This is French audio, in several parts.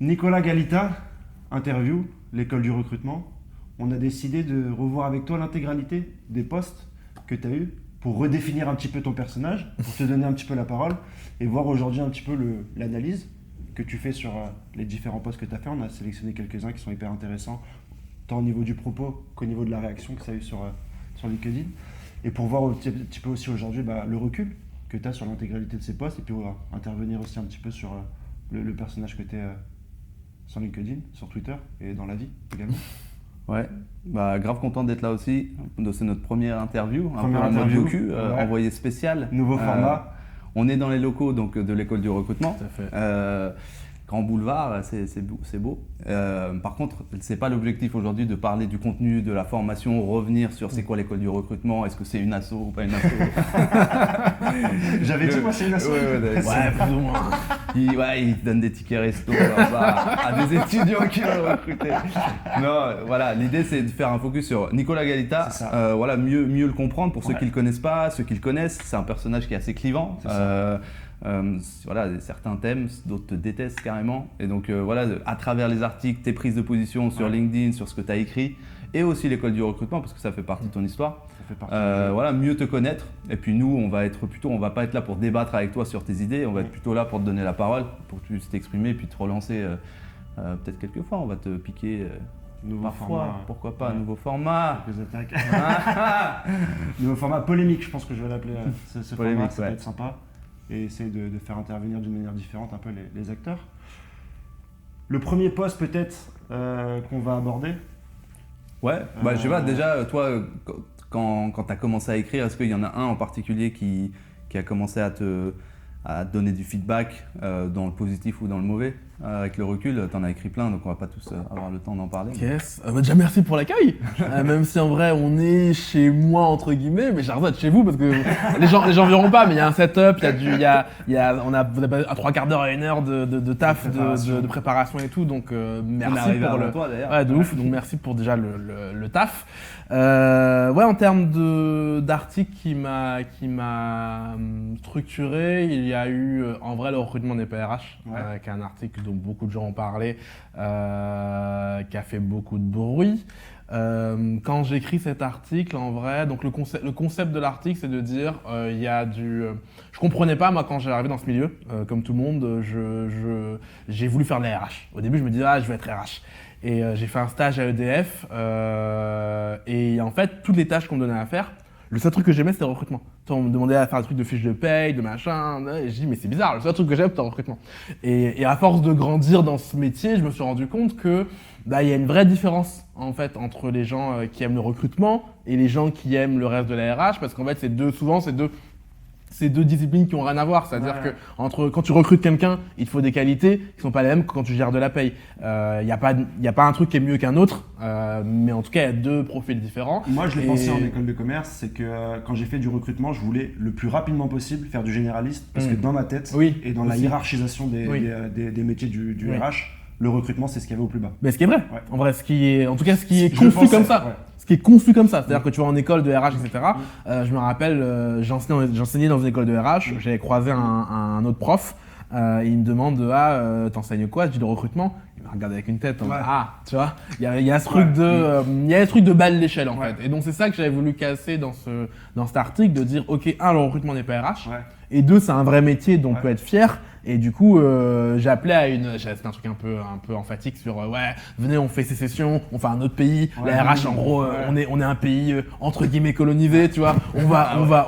Nicolas Galita, interview, l'école du recrutement. On a décidé de revoir avec toi l'intégralité des postes que tu as eus pour redéfinir un petit peu ton personnage, pour te donner un petit peu la parole et voir aujourd'hui un petit peu l'analyse que tu fais sur les différents postes que tu as fait. On a sélectionné quelques-uns qui sont hyper intéressants, tant au niveau du propos qu'au niveau de la réaction que ça a eu sur LinkedIn. Et pour voir un petit peu aussi aujourd'hui le recul que tu as sur l'intégralité de ces postes et puis intervenir aussi un petit peu sur le personnage que tu es sur LinkedIn, sur Twitter et dans la vie également. Ouais, grave content d'être là aussi. C'est notre première interview, Première un peu en mode interview, docu, ouais. envoyé spécial. Nouveau format. On est dans les locaux donc, de l'école du recrutement. Tout à fait. Grand boulevard, c'est beau. Par contre, c'est pas l'objectif aujourd'hui de parler du contenu de la formation, revenir sur c'est quoi l'école du recrutement, est-ce que c'est une asso ou pas une asso. J'avais dit moi c'est une asso. Ouais, plus ou moins. Il donne des tickets resto à des étudiants qui veulent recruter. Non, voilà, l'idée c'est de faire un focus sur Nicolas Galita, voilà, mieux le comprendre pour ceux qui le connaissent pas, ceux qui le connaissent. C'est un personnage qui est assez clivant. Voilà, certains t'aiment, d'autres te détestent carrément. Et donc voilà, à travers les articles, tes prises de position sur LinkedIn, sur ce que tu as écrit, et aussi l'école du recrutement, parce que ça fait partie de ton histoire. Ça fait partie voilà, mieux te connaître. Et puis nous, on va pas être là pour débattre avec toi sur tes idées, on va être plutôt là pour te donner la parole, pour que tu puisses t'exprimer et puis te relancer peut-être quelques fois. On va te piquer parfois, format. pourquoi pas, nouveau format. Quelques attaques. Nouveau format polémique, je pense que je vais l'appeler ce Polémique, format, ça peut ouais. être sympa. Et essayer de faire intervenir d'une manière différente un peu les acteurs. Le premier poste peut-être qu'on va aborder. Ouais, je sais pas, déjà, toi, quand tu as commencé à écrire, est-ce qu'il y en a un en particulier qui a commencé à te donner du feedback dans le positif ou dans le mauvais? Avec le recul, tu en as écrit plein, donc on va pas tous avoir le temps d'en parler. Yes. Déjà merci pour l'accueil. Même si en vrai on est chez moi entre guillemets, mais j'ai l'impression d'être chez vous parce que les gens verront pas, mais il y a un setup, on a 3/4 d'heure à 1 heure de taf, de préparation et tout, donc merci pour le. Toi, d'ailleurs. Ouais, de ouf. Donc merci pour déjà le taf. Ouais, en termes d'articles qui m'a structuré, il y a eu en vrai le recrutement des PRH, qui est un article dont beaucoup de gens ont parlé, qui a fait beaucoup de bruit. Quand j'écris cet article, en vrai, donc le concept de l'article, c'est de dire, je comprenais pas moi quand j'ai arrivé dans ce milieu, comme tout le monde, j'ai voulu faire de la RH. Au début, je me disais je vais être RH. Et j'ai fait un stage à EDF et en fait, toutes les tâches qu'on me donnait à faire, le seul truc que j'aimais, c'était le recrutement. On me demandait à faire des trucs de fiches de paye, de machin, et je dis mais c'est bizarre, le seul truc que j'aime, c'est le recrutement. Et à force de grandir dans ce métier, je me suis rendu compte que il y a une vraie différence en fait entre les gens qui aiment le recrutement et les gens qui aiment le reste de la RH, parce qu'en fait c'est deux disciplines qui ont rien à voir, c'est-à-dire que quand tu recrutes quelqu'un, il te faut des qualités qui sont pas les mêmes que quand tu gères de la paye. Il y a pas un truc qui est mieux qu'un autre, mais en tout cas il y a deux profils différents. Moi je l'ai pensé en école de commerce, c'est que quand j'ai fait du recrutement, je voulais le plus rapidement possible faire du généraliste, parce que dans ma tête et dans la hiérarchisation des métiers du RH, le recrutement c'est ce qu'il y avait au plus bas. Mais ce qui est vrai, en vrai, ce qui est conçu comme ça. Ouais. Ce qui est conçu comme ça, c'est-à-dire que tu vas en école de RH, etc. Je me rappelle, j'enseignais dans une école de RH, j'avais croisé un autre prof, il me demande t'enseignes quoi? Je dis le recrutement. Il me regarde avec une tête, tu vois, il y a ce truc de bas de l'échelle en fait. Et donc c'est ça que j'avais voulu casser dans cet article, de dire ok, le recrutement n'est pas RH, et deux, c'est un vrai métier dont on peut être fier. Et du coup, j'ai appelé c'était un truc un peu emphatique sur venez, on fait sécession, on fait un autre pays. La RH, en gros, on est un pays entre guillemets colonisé, tu vois. On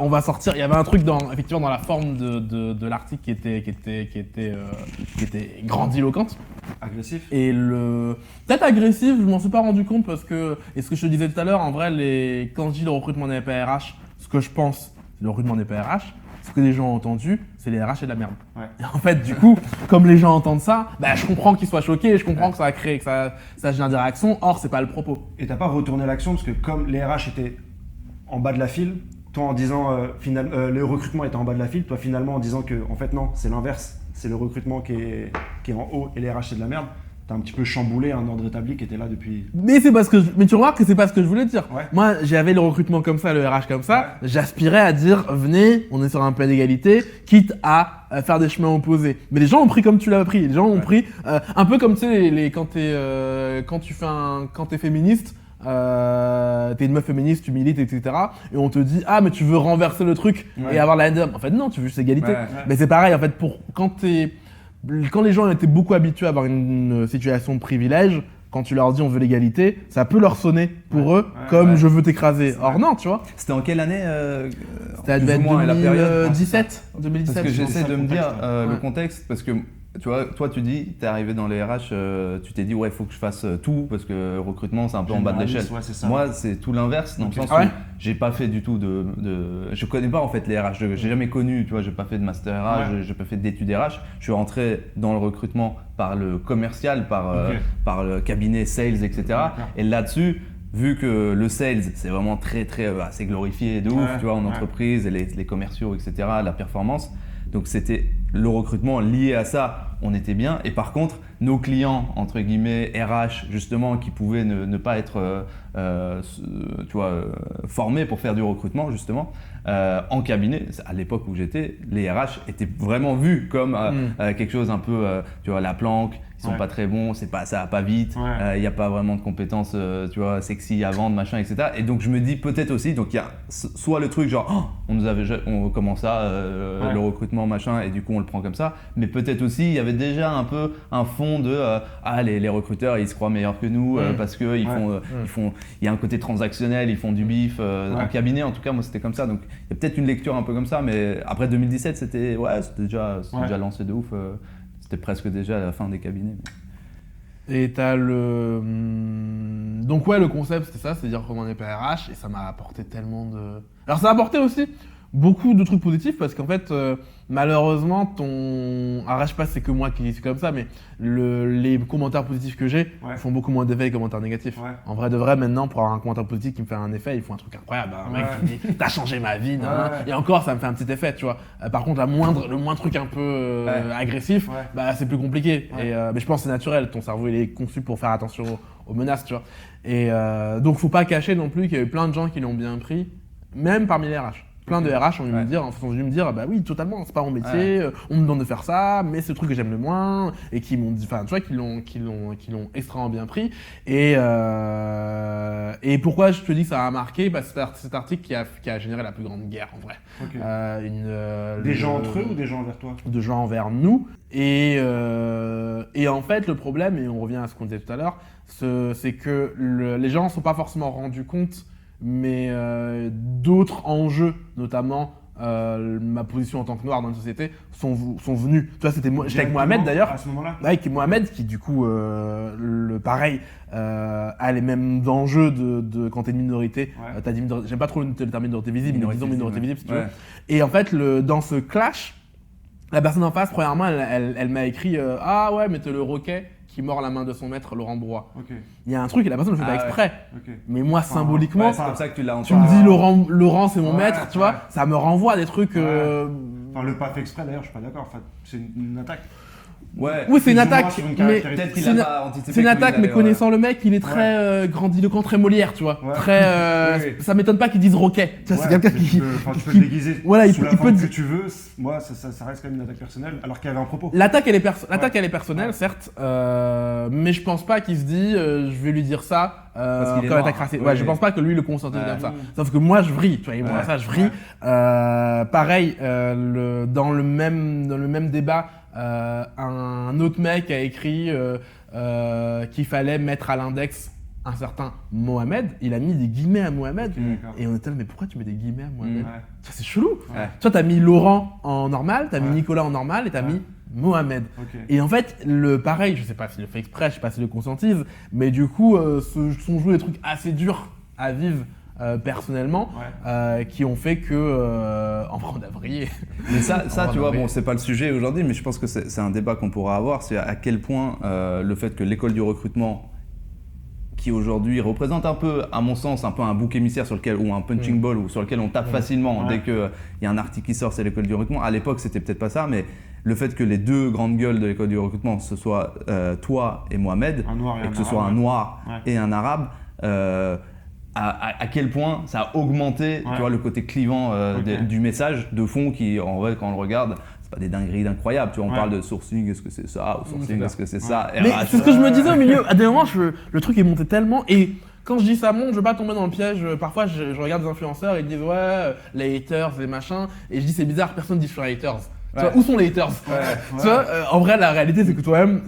va sortir. Il y avait un truc effectivement dans la forme de l'article qui était grandiloquente. Agressif. Et peut-être agressif, je m'en suis pas rendu compte parce que, et ce que je te disais tout à l'heure, en vrai, quand je dis le recrutement n'est pas RH, ce que je pense, c'est le recrutement n'est pas RH. Ce que les gens ont entendu, c'est les RH et de la merde. Et en fait, du coup, comme les gens entendent ça, je comprends qu'ils soient choqués, je comprends que ça génère des réactions, or c'est pas le propos. Et t'as pas retourné l'action, parce que comme les RH étaient en bas de la file, toi en disant le recrutement était en bas de la file, toi finalement en disant que en fait non, c'est l'inverse, c'est le recrutement qui est en haut et les RH c'est de la merde, t'as un petit peu chamboulé un ordre établi qui était là depuis. Mais mais tu remarques que c'est pas ce que je voulais dire. Ouais. Moi, j'avais le recrutement comme ça, le RH comme ça. Ouais. J'aspirais à dire, venez, on est sur un plan d'égalité, quitte à faire des chemins opposés. Mais les gens ont pris comme tu l'as pris. Les gens ont pris un peu comme tu sais, quand t'es féministe. T'es une meuf féministe, tu milites, etc. Et on te dit mais tu veux renverser le truc et avoir la haine d'homme. En fait non, tu veux juste égalité. Mais c'est pareil en fait quand les gens étaient beaucoup habitués à avoir une situation de privilège, quand tu leur dis on veut l'égalité, ça peut leur sonner pour eux comme je veux t'écraser. Or non, tu vois. C'était en quelle année C'était à 2017. Parce que j'essaie de me dire le contexte, parce que tu vois, toi tu dis, t'es arrivé dans les RH, tu t'es dit il faut que je fasse tout parce que recrutement c'est un peu en bas de l'échelle. Moi c'est tout l'inverse, dans le sens où j'ai pas fait du tout je connais pas en fait les RH, j'ai jamais connu, tu vois, j'ai pas fait de master RH, j'ai pas fait d'études RH. Je suis rentré dans le recrutement par le commercial, par le cabinet sales, etc. Et là-dessus, vu que le sales c'est vraiment très c'est glorifié de ouf, tu vois, en entreprise, et les commerciaux, etc., la performance. Donc c'était le recrutement lié à ça, on était bien. Et par contre, nos clients, entre guillemets, RH, justement, qui pouvaient ne pas être formés pour faire du recrutement, justement, en cabinet, à l'époque où j'étais, les RH étaient vraiment vus comme quelque chose un peu, tu vois, la planque. Ils sont pas très bons, ça va pas vite, il n'y a pas vraiment de compétences tu vois, sexy à vendre, machin, etc. Et donc je me dis peut-être aussi, donc il y a soit le truc genre on commence ça, le recrutement, machin, et du coup on le prend comme ça, mais peut-être aussi il y avait déjà un peu un fond de les recruteurs ils se croient meilleurs que nous parce que il y a un côté transactionnel, ils font du bif en cabinet, en tout cas moi c'était comme ça, donc il y a peut-être une lecture un peu comme ça, mais après 2017 c'était déjà lancé de ouf. C'était presque déjà à la fin des cabinets. Et t'as le... Donc le concept c'était ça, c'est dire comment on est PRH, et ça m'a apporté tellement de... Alors ça a apporté aussi beaucoup de trucs positifs parce qu'en fait, malheureusement, Alors je sais pas si c'est que moi qui suis comme ça, mais les commentaires positifs que j'ai font beaucoup moins d'effet que les commentaires négatifs. En vrai de vrai, maintenant, pour avoir un commentaire positif qui me fait un effet, il faut un truc incroyable. Un mec qui me dit « t'as changé ma vie », et encore, ça me fait un petit effet, tu vois. Par contre, le moindre truc un peu agressif, c'est plus compliqué. Mais je pense que c'est naturel, ton cerveau il est conçu pour faire attention aux menaces, tu vois. Et donc, faut pas cacher non plus qu'il y a eu plein de gens qui l'ont bien pris, même parmi les RH. Plein de RH sont venus me dire bah oui totalement, c'est pas mon métier, on me demande de faire ça, mais c'est le truc que j'aime le moins, et qui m'ont dit, enfin tu vois, qui l'ont extrêmement bien pris. Et pourquoi je te dis que ça a marqué, c'est cet article qui a généré la plus grande guerre en vrai. Des gens entre eux ou des gens envers toi? De gens envers nous. Et en fait le problème, et on revient à ce qu'on disait tout à l'heure, c'est que les gens ne sont pas forcément rendus compte, mais d'autres enjeux, notamment ma position en tant que noir dans la société, sont venus. Tu vois, j'étais avec Mohamed d'ailleurs. À ce moment-là. Avec Mohamed qui du coup, pareil, a les mêmes enjeux de quand t'es une minorité. J'aime pas trop le terme minorité visible, mais disons minorité visible si tu veux. Et en fait, dans ce clash, la personne en face, premièrement, elle m'a écrit ah ouais, mais t'es le roquet qui mord la main de son maître, Laurent Brois. Il y a un truc et la personne ne le fait pas exprès. Mais moi, symboliquement, c'est comme ça que tu l'as tu me dis Laurent c'est mon maître, tu vois, ça me renvoie à des trucs... Enfin, le pas fait exprès d'ailleurs, je suis pas d'accord, enfin, c'est une attaque. Oui, c'est une attaque, mais peut-être qu'il a pas anticipé. C'est une attaque, mais connaissant le mec, il est très grandiloquent, très Molière, tu vois. Très, ça m'étonne pas qu'ils disent roquet. C'est quelqu'un qui. Tu peux le déguiser. Voilà, sous la forme que tu veux. Moi, ça reste quand même une attaque personnelle, alors qu'il y avait un propos. L'attaque, elle est personnelle, certes, mais je pense pas qu'il se dit, je vais lui dire ça comme attaque raciste. Je pense pas que lui le consentisse comme ça. Sauf que moi, je vrille, tu vois. Ça, je vrille. Pareil, dans le même débat. Un autre mec a écrit qu'il fallait mettre à l'index un certain Mohamed. Il a mis des guillemets à Mohamed. Et on était là, mais pourquoi tu mets des guillemets à Mohamed? Ça, c'est chelou. Toi, t'as mis Laurent en normal, t'as mis Nicolas en normal et t'as mis Mohamed. Et en fait, pareil, je sais pas s'il le fait exprès, je sais pas s'il le conscientise, mais du coup, sont joués des trucs assez durs à vivre. Personnellement, qui ont fait que en vrai on a vrillé. Mais ça tu vois, bon, c'est pas le sujet aujourd'hui, mais je pense que c'est un débat qu'on pourra avoir, c'est à quel point le fait que l'école du recrutement, qui aujourd'hui représente un peu, à mon sens, un peu un bouc émissaire ou un punching ball, ou sur lequel on tape facilement dès qu'il y a un article qui sort, c'est l'école du recrutement. À l'époque, c'était peut-être pas ça, mais le fait que les deux grandes gueules de l'école du recrutement, ce soit toi et Mohamed, Un noir et et un que ce arabe, soit un noir ouais. et un arabe, à quel point ça a augmenté tu vois, le côté clivant du message de fond qui, en vrai, quand on le regarde, c'est pas des dingueries incroyables. Tu vois, on parle de sourcing, est-ce que c'est ça? Ou sourcing, est-ce que c'est ça? Mais RH, c'est ce que je me disais au milieu. À des moments, le truc est monté tellement. Et quand je dis ça monte, je veux pas tomber dans le piège. Parfois, je regarde des influenceurs et ils disent ouais, les haters, les machins. Et je dis c'est bizarre, personne dit je suis un haters. Tu vois, où sont les haters? Tu vois, en vrai, la réalité, c'est que toi-même,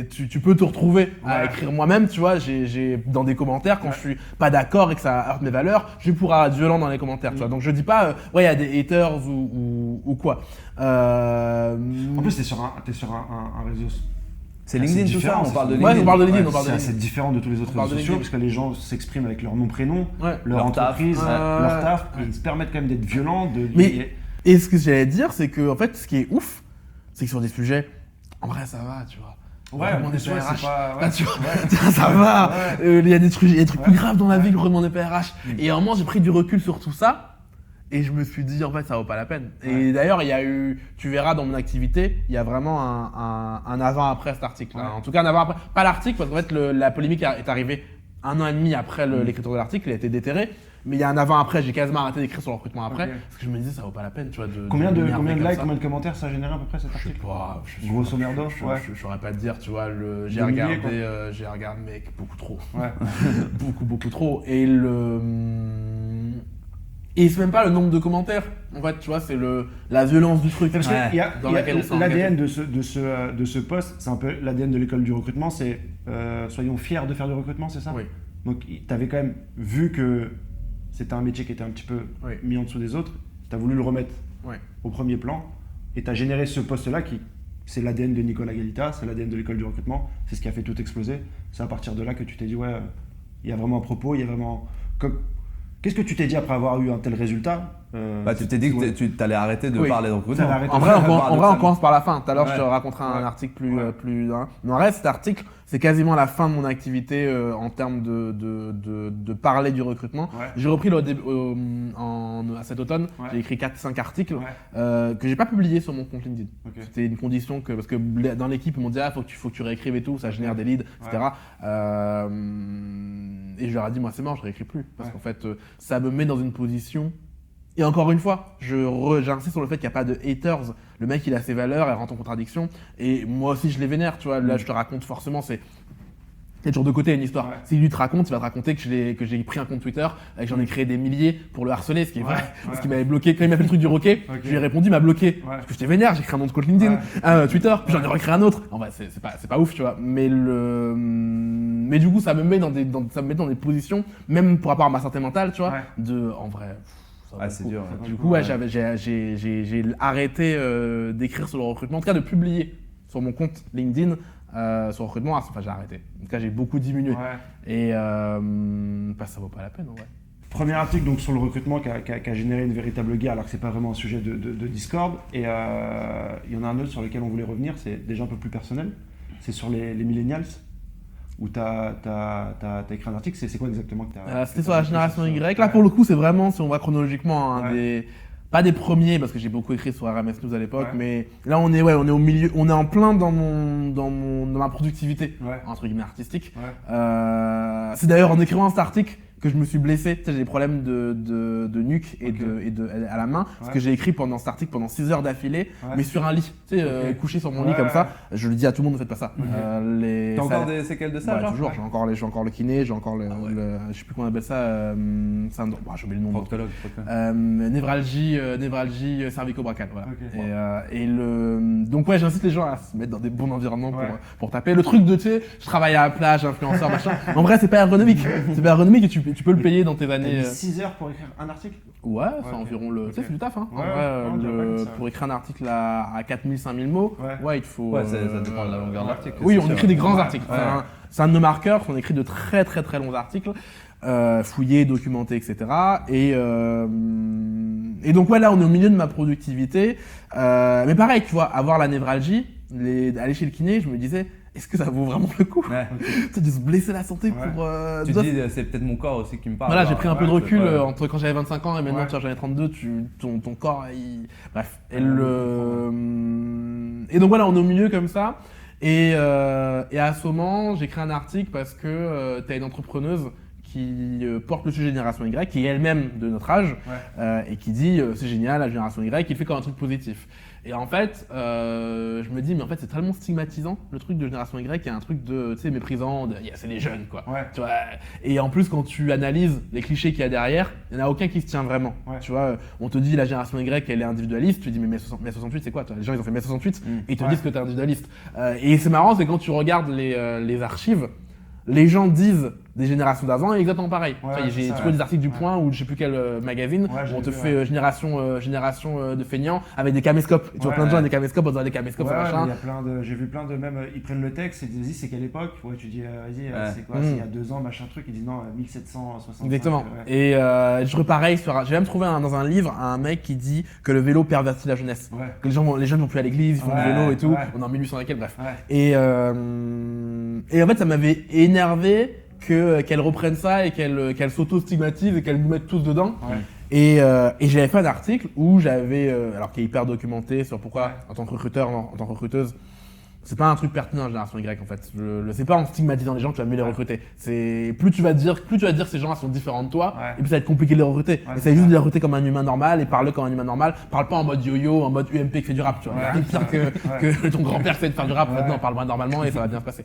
tu peux te retrouver à écrire moi-même. Tu vois, j'ai dans des commentaires, quand je suis pas d'accord et que ça heurte mes valeurs, je vais pouvoir être violent dans les commentaires. Tu vois, donc je dis pas, ouais, il y a des haters ou quoi. En plus, t'es sur un réseau. c'est LinkedIn, tout ça, on parle de Ouais, LinkedIn. on parle de LinkedIn, on parle de C'est LinkedIn. assez différent de tous les autres On parle réseaux de sociaux LinkedIn. parce que les gens s'expriment avec leur nom, prénom, Ouais. leur entreprise, taf, leur taf, et ils se permettent quand même d'être violents. Mais et ce que j'allais dire, c'est que en fait, ce qui est ouf, c'est que sur des sujets, en vrai, ça va, tu vois. Ouais, Recrutement des c'est PRH, pas. là, tu vois, ça va. Il y a des trucs plus graves dans la vie que le recrutement des PRH. Et à un moment, j'ai pris du recul sur tout ça. Et je me suis dit, en fait, ça vaut pas la peine. Et d'ailleurs, il y a eu, tu verras dans mon activité, il y a vraiment un avant-après cet article. En tout cas, un avant-après. Pas l'article, parce qu'en fait, la polémique est arrivée 1 an et demi après l'écriture de l'article, il a été déterré. Mais il y a un avant-après, j'ai quasiment arrêté d'écrire sur le recrutement après. Parce que je me disais, ça vaut pas la peine, tu vois. Combien de m'énerver comme likes, ça. combien de commentaires ça a généré à peu près cet Je sais article? pas. Grosso merdo, Je saurais pas te dire, tu vois. J'ai 2 milliers, regardé, mec, beaucoup trop. Ouais. beaucoup trop. Et c'est même pas le nombre de commentaires. En fait, tu vois, c'est la violence du truc. Parce que dans laquelle on s'est l'ADN engagé. de ce poste, c'est un peu l'ADN de l'école du recrutement, c'est soyons fiers de faire du recrutement, c'est ça? Oui. Donc tu avais quand même vu que c'était un métier qui était un petit peu mis en dessous des autres, tu as voulu le remettre au premier plan et tu as généré ce poste-là qui c'est l'ADN de Nicolas Galita, c'est l'ADN de l'école du recrutement, c'est ce qui a fait tout exploser. C'est à partir de là que tu t'es dit ouais, il y a vraiment un propos, il y a vraiment... Qu'est-ce que tu t'es dit après avoir eu un tel résultat? Tu t'es dit que tu allais arrêter de parler de recrutement. En vrai, on commence par la fin. Tout à l'heure, je te raconterai un article plus. Mais en vrai, cet article, c'est quasiment la fin de mon activité en termes de parler du recrutement. J'ai repris à cet automne, j'ai écrit 4-5 articles que j'ai pas publiés sur mon compte LinkedIn. C'était une condition parce que dans l'équipe, ils m'ont dit faut que tu réécrives et tout, ça génère des leads, etc. Et je leur ai dit, moi, c'est mort, je réécris plus. Parce qu'en fait, ça me met dans une position. Et encore une fois, j'insiste sur le fait qu'il n'y a pas de haters. Le mec, il a ses valeurs, elle rentre en contradiction. Et moi aussi, je les vénère, tu vois. Là, je te raconte forcément, c'est toujours de côté une histoire. Si lui te raconte, il va te raconter que j'ai pris un compte Twitter et que j'en ai créé des milliers pour le harceler, ce qui est vrai. Parce qu'il m'avait bloqué. Quand il m'a fait le truc du roquet, je lui ai répondu, il m'a bloqué. Parce que j'étais vénère, j'ai créé un autre compte LinkedIn, Twitter, puis j'en ai recréé un autre. En vrai, c'est pas ouf, tu vois. Mais du coup, ça me met dans des positions, même pour rapport à ma santé mentale, tu vois, en vrai. C'est dur. Du coup, j'ai arrêté d'écrire sur le recrutement, en tout cas de publier sur mon compte LinkedIn sur le recrutement. Enfin, j'ai arrêté. En tout cas, j'ai beaucoup diminué. Et ça vaut pas la peine, en vrai. Premier article donc, sur le recrutement qui a généré une véritable guerre alors que c'est pas vraiment un sujet de Discord. Et il y en a un autre sur lequel on voulait revenir, c'est déjà un peu plus personnel. C'est sur les millennials. Où tu as écrit un article, c'est quoi exactement que tu as C'était sur la génération Y. Là, pour le coup, c'est vraiment, si on va chronologiquement, pas des premiers, parce que j'ai beaucoup écrit sur RMS News à l'époque, mais là, on est au milieu, on est en plein dans ma productivité, entre guillemets, artistique. C'est d'ailleurs en écrivant cet article que je me suis blessé. Tu sais, j'ai des problèmes de nuque et à la main, parce que j'ai écrit pendant cet article pendant 6 heures d'affilée, mais sur un lit, tu sais, couché sur mon lit comme ça. Je le dis à tout le monde, ne faites pas ça. T'as encore des séquelles de ça, genre? Toujours, j'ai encore le kiné, j'ai encore je sais plus comment on appelle ça, j'ai oublié le nom. Proctologue. Névralgie cervico-brachale, voilà. Donc ouais, j'incite les gens à se mettre dans des bons environnements pour taper. Le truc de, tu sais, je travaille à la plage, influenceur, machin. En vrai, c'est pas ergonomique. C'est pas ergonomique et tu peux le payer dans tes années. 6 heures pour écrire un article? Ouais, c'est environ le. Tu sais, c'est du taf, hein. En vrai, pour écrire un article à 4000, 5000 mots, il te faut. Ça dépend de la longueur de l'article. Oui, on écrit des grands articles. C'est un de nos marqueurs, on écrit de très très très longs articles, fouillés, documentés, etc. Et donc, là, on est au milieu de ma productivité. Mais pareil, tu vois, avoir la névralgie, aller chez le kiné, je me disais, est-ce que ça vaut vraiment le coup de se blesser la santé pour... Tu te dis, c'est peut-être mon corps aussi qui me parle. Voilà, j'ai pris un peu de recul entre quand j'avais 25 ans et maintenant, j'en ai 32, ton corps, Bref. et donc voilà, on est au milieu comme ça. Et à ce moment, j'ai créé un article parce que tu as une entrepreneuse qui porte le sujet Génération Y, qui est elle-même de notre âge, et qui dit c'est génial, la Génération Y, qui le fait comme un truc positif. Et en fait, je me dis, mais en fait, c'est tellement stigmatisant, le truc de Génération Y, il y a un truc de, tu sais, méprisant, c'est les jeunes, quoi. Tu vois, et en plus, quand tu analyses les clichés qu'il y a derrière, il n'y en a aucun qui se tient vraiment. Tu vois, on te dit, la Génération Y, elle est individualiste, tu dis, mais mai 68, c'est quoi, toi? Les gens, ils ont fait mai 68, et ils te disent que t'es individualiste. Et c'est marrant, c'est quand tu regardes les archives, les gens disent des générations d'avant et exactement pareil. J'ai trouvé des articles du Point ou je sais plus quel magazine où on te fait génération de feignants avec des caméscopes. Et tu vois plein de gens avec des caméscopes, on dirait des caméscopes, machin. Il y a plein de, j'ai vu plein de même, ils prennent le texte et ils disent c'est quelle époque. Tu dis vas-y, c'est quoi, c'est il y a 2 ans, machin truc. Ils disent non, 1765. Exactement. Et je repareil, j'ai même trouvé dans un livre un mec qui dit que le vélo pervertit la jeunesse. Que les jeunes vont plus à l'église, ils font du vélo et tout. On est en 1800 et quelques, bref. Et en fait, ça m'avait énervé qu'elle reprenne ça et qu'elle s'auto-stigmatise et qu'elle nous mette tous dedans. Et j'avais fait un article où j'avais, alors qui est hyper documenté sur pourquoi, en tant que recruteur, en tant que recruteuse, c'est pas un truc pertinent la Génération Y en fait. C'est pas en stigmatisant les gens que tu vas mieux les recruter. C'est plus tu vas dire ces gens sont différents de toi, et plus ça va être compliqué de les recruter. Et ça va juste de les recruter comme un humain normal et parle comme un humain normal. Parle pas en mode yo-yo, en mode UMP qui fait du rap. Tu vois. Pire que ton grand-père fait de faire du rap. Maintenant, parle-moi normalement et ça va bien se passer.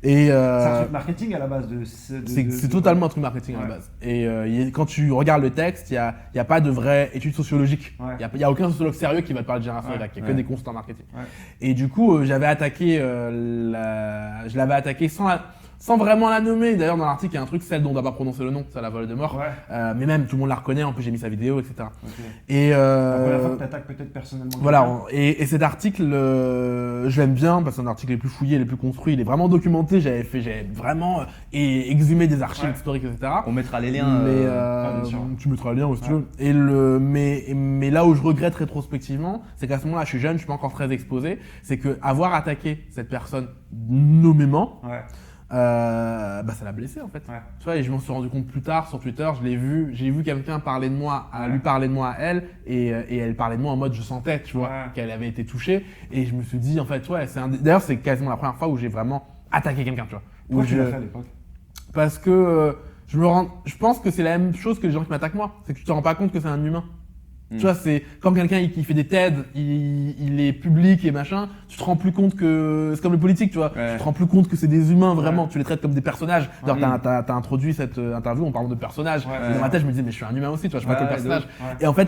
C'est un truc marketing à la base c'est totalement un truc marketing à la base. Et quand tu regardes le texte, il y a pas de vraie étude sociologique. Il y a aucun sociologue sérieux qui va te parler de Génération Y. Il y a que des consultants marketing. Et du coup, j'avais attaqué je l'avais attaqué sans vraiment la nommer. D'ailleurs, dans l'article, il y a un truc, celle dont on ne doit pas prononcer le nom, c'est la Voldemort. Mais même, tout le monde la reconnaît, en plus j'ai mis sa vidéo, etc. Et la première fois que tu attaques peut-être personnellement. Voilà, et cet article, je l'aime bien parce que c'est un article les plus fouillés, les plus construits, il est vraiment documenté, j'avais vraiment exhumé des archives historiques, etc. On mettra les liens. Tu mettras les liens aussi, si tu veux. Mais là où je regrette rétrospectivement, c'est qu'à ce moment-là, je suis jeune, je suis pas encore très exposé, c'est que avoir attaqué cette personne nommément, ça l'a blessé en fait. Tu vois, et je m'en suis rendu compte plus tard sur Twitter, j'ai vu quelqu'un parler de moi, lui parler de moi à elle, et elle parlait de moi en mode je sentais, tu vois, qu'elle avait été touchée, et je me suis dit en fait, d'ailleurs c'est quasiment la première fois où j'ai vraiment attaqué quelqu'un, tu vois. Pourquoi tu l'as fait à l'époque? Parce que je pense que c'est la même chose que les gens qui m'attaquent moi, c'est que tu te rends pas compte que c'est un humain. Tu vois, c'est comme quelqu'un qui fait des TED, il est public et machin, tu te rends plus compte que c'est comme les politiques, tu vois, tu te rends plus compte que c'est des humains vraiment, tu les traites comme des personnages. D'ailleurs, t'as introduit cette interview en parlant de personnages. Et dans ma tête, je me disais, mais je suis un humain aussi, tu vois, je suis pas que le personnage. Et en fait,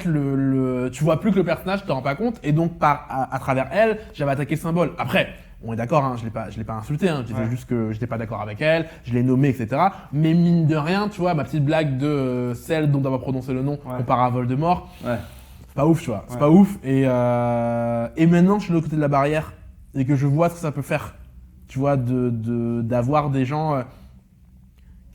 tu vois plus que le personnage, tu te rends pas compte, et donc à travers elle, j'avais attaqué le symbole. Après, on est d'accord, hein, je l'ai pas insulté, hein, je disais juste que j'étais pas d'accord avec elle, je l'ai nommée, etc. Mais mine de rien, tu vois, ma petite blague de celle dont on va prononcer le nom, comparé à Voldemort, c'est pas ouf, tu vois, c'est pas ouf. Et maintenant, je suis de l'autre côté de la barrière et que je vois ce que ça peut faire, tu vois, d'avoir des gens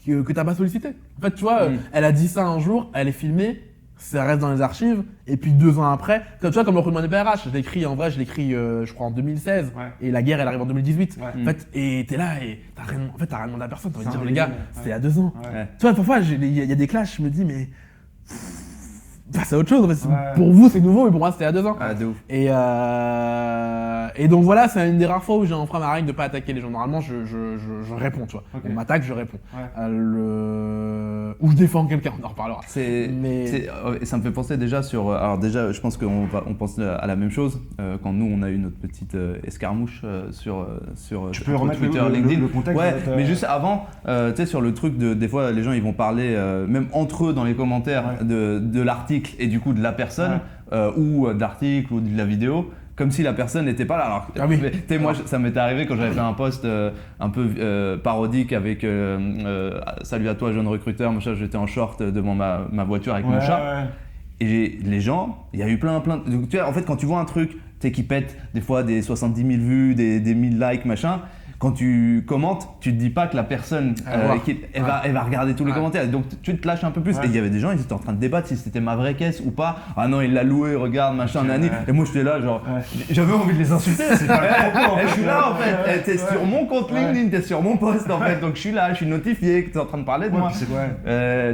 que t'as pas sollicité. En fait, tu vois, elle a dit ça un jour, elle est filmée, ça reste dans les archives, et puis 2 ans après, tu vois, comme le recrutement des PRH, je l'ai écrit, je crois en 2016, et la guerre elle arrive en 2018. En fait, et t'es là, et t'as rien demandé à personne, t'as envie de dire, les gars, c'était il y a 2 ans. Tu vois, parfois, il y a des clashs, je me dis, mais. C'est autre chose, en fait. Pour vous c'est nouveau, mais pour moi c'était il y a 2 ans. De ouf. Et donc voilà, c'est une des rares fois où j'ai enfreint ma règle de pas attaquer les gens. Normalement, je réponds, tu vois. On m'attaque, je réponds. Ou je défends quelqu'un, on en reparlera. Et ça me fait penser déjà alors déjà, je pense qu'on pense à la même chose quand nous on a eu notre petite escarmouche sur tu peux remettre Twitter, LinkedIn. Le contexte. Mais juste avant, tu sais, sur le truc des fois les gens ils vont parler même entre eux dans les commentaires de l'article et du coup de la personne ou de l'article ou de la vidéo, comme si la personne n'était pas là. Alors, moi, ça m'était arrivé quand j'avais fait un post un peu parodique avec salut à toi jeune recruteur, machin, j'étais en short devant ma voiture avec mon chat. Et les gens, il y a eu plein de... Tu vois, en fait, quand tu vois un truc qui pète des fois des 70 000 vues, des 1000 likes, machin, quand tu commentes, tu te dis pas que la personne, elle va regarder tous les commentaires. Donc tu te lâches un peu plus. Et il y avait des gens, ils étaient en train de débattre si c'était ma vraie caisse ou pas. Ah non, il l'a loué, regarde, machin, nani. Et moi j'étais là, genre, j'avais envie de les insulter. C'est pas le propos. Je suis là en fait. T'es sur mon compte LinkedIn, t'es sur mon post en fait. Donc je suis là, je suis notifié que t'es en train de parler de moi.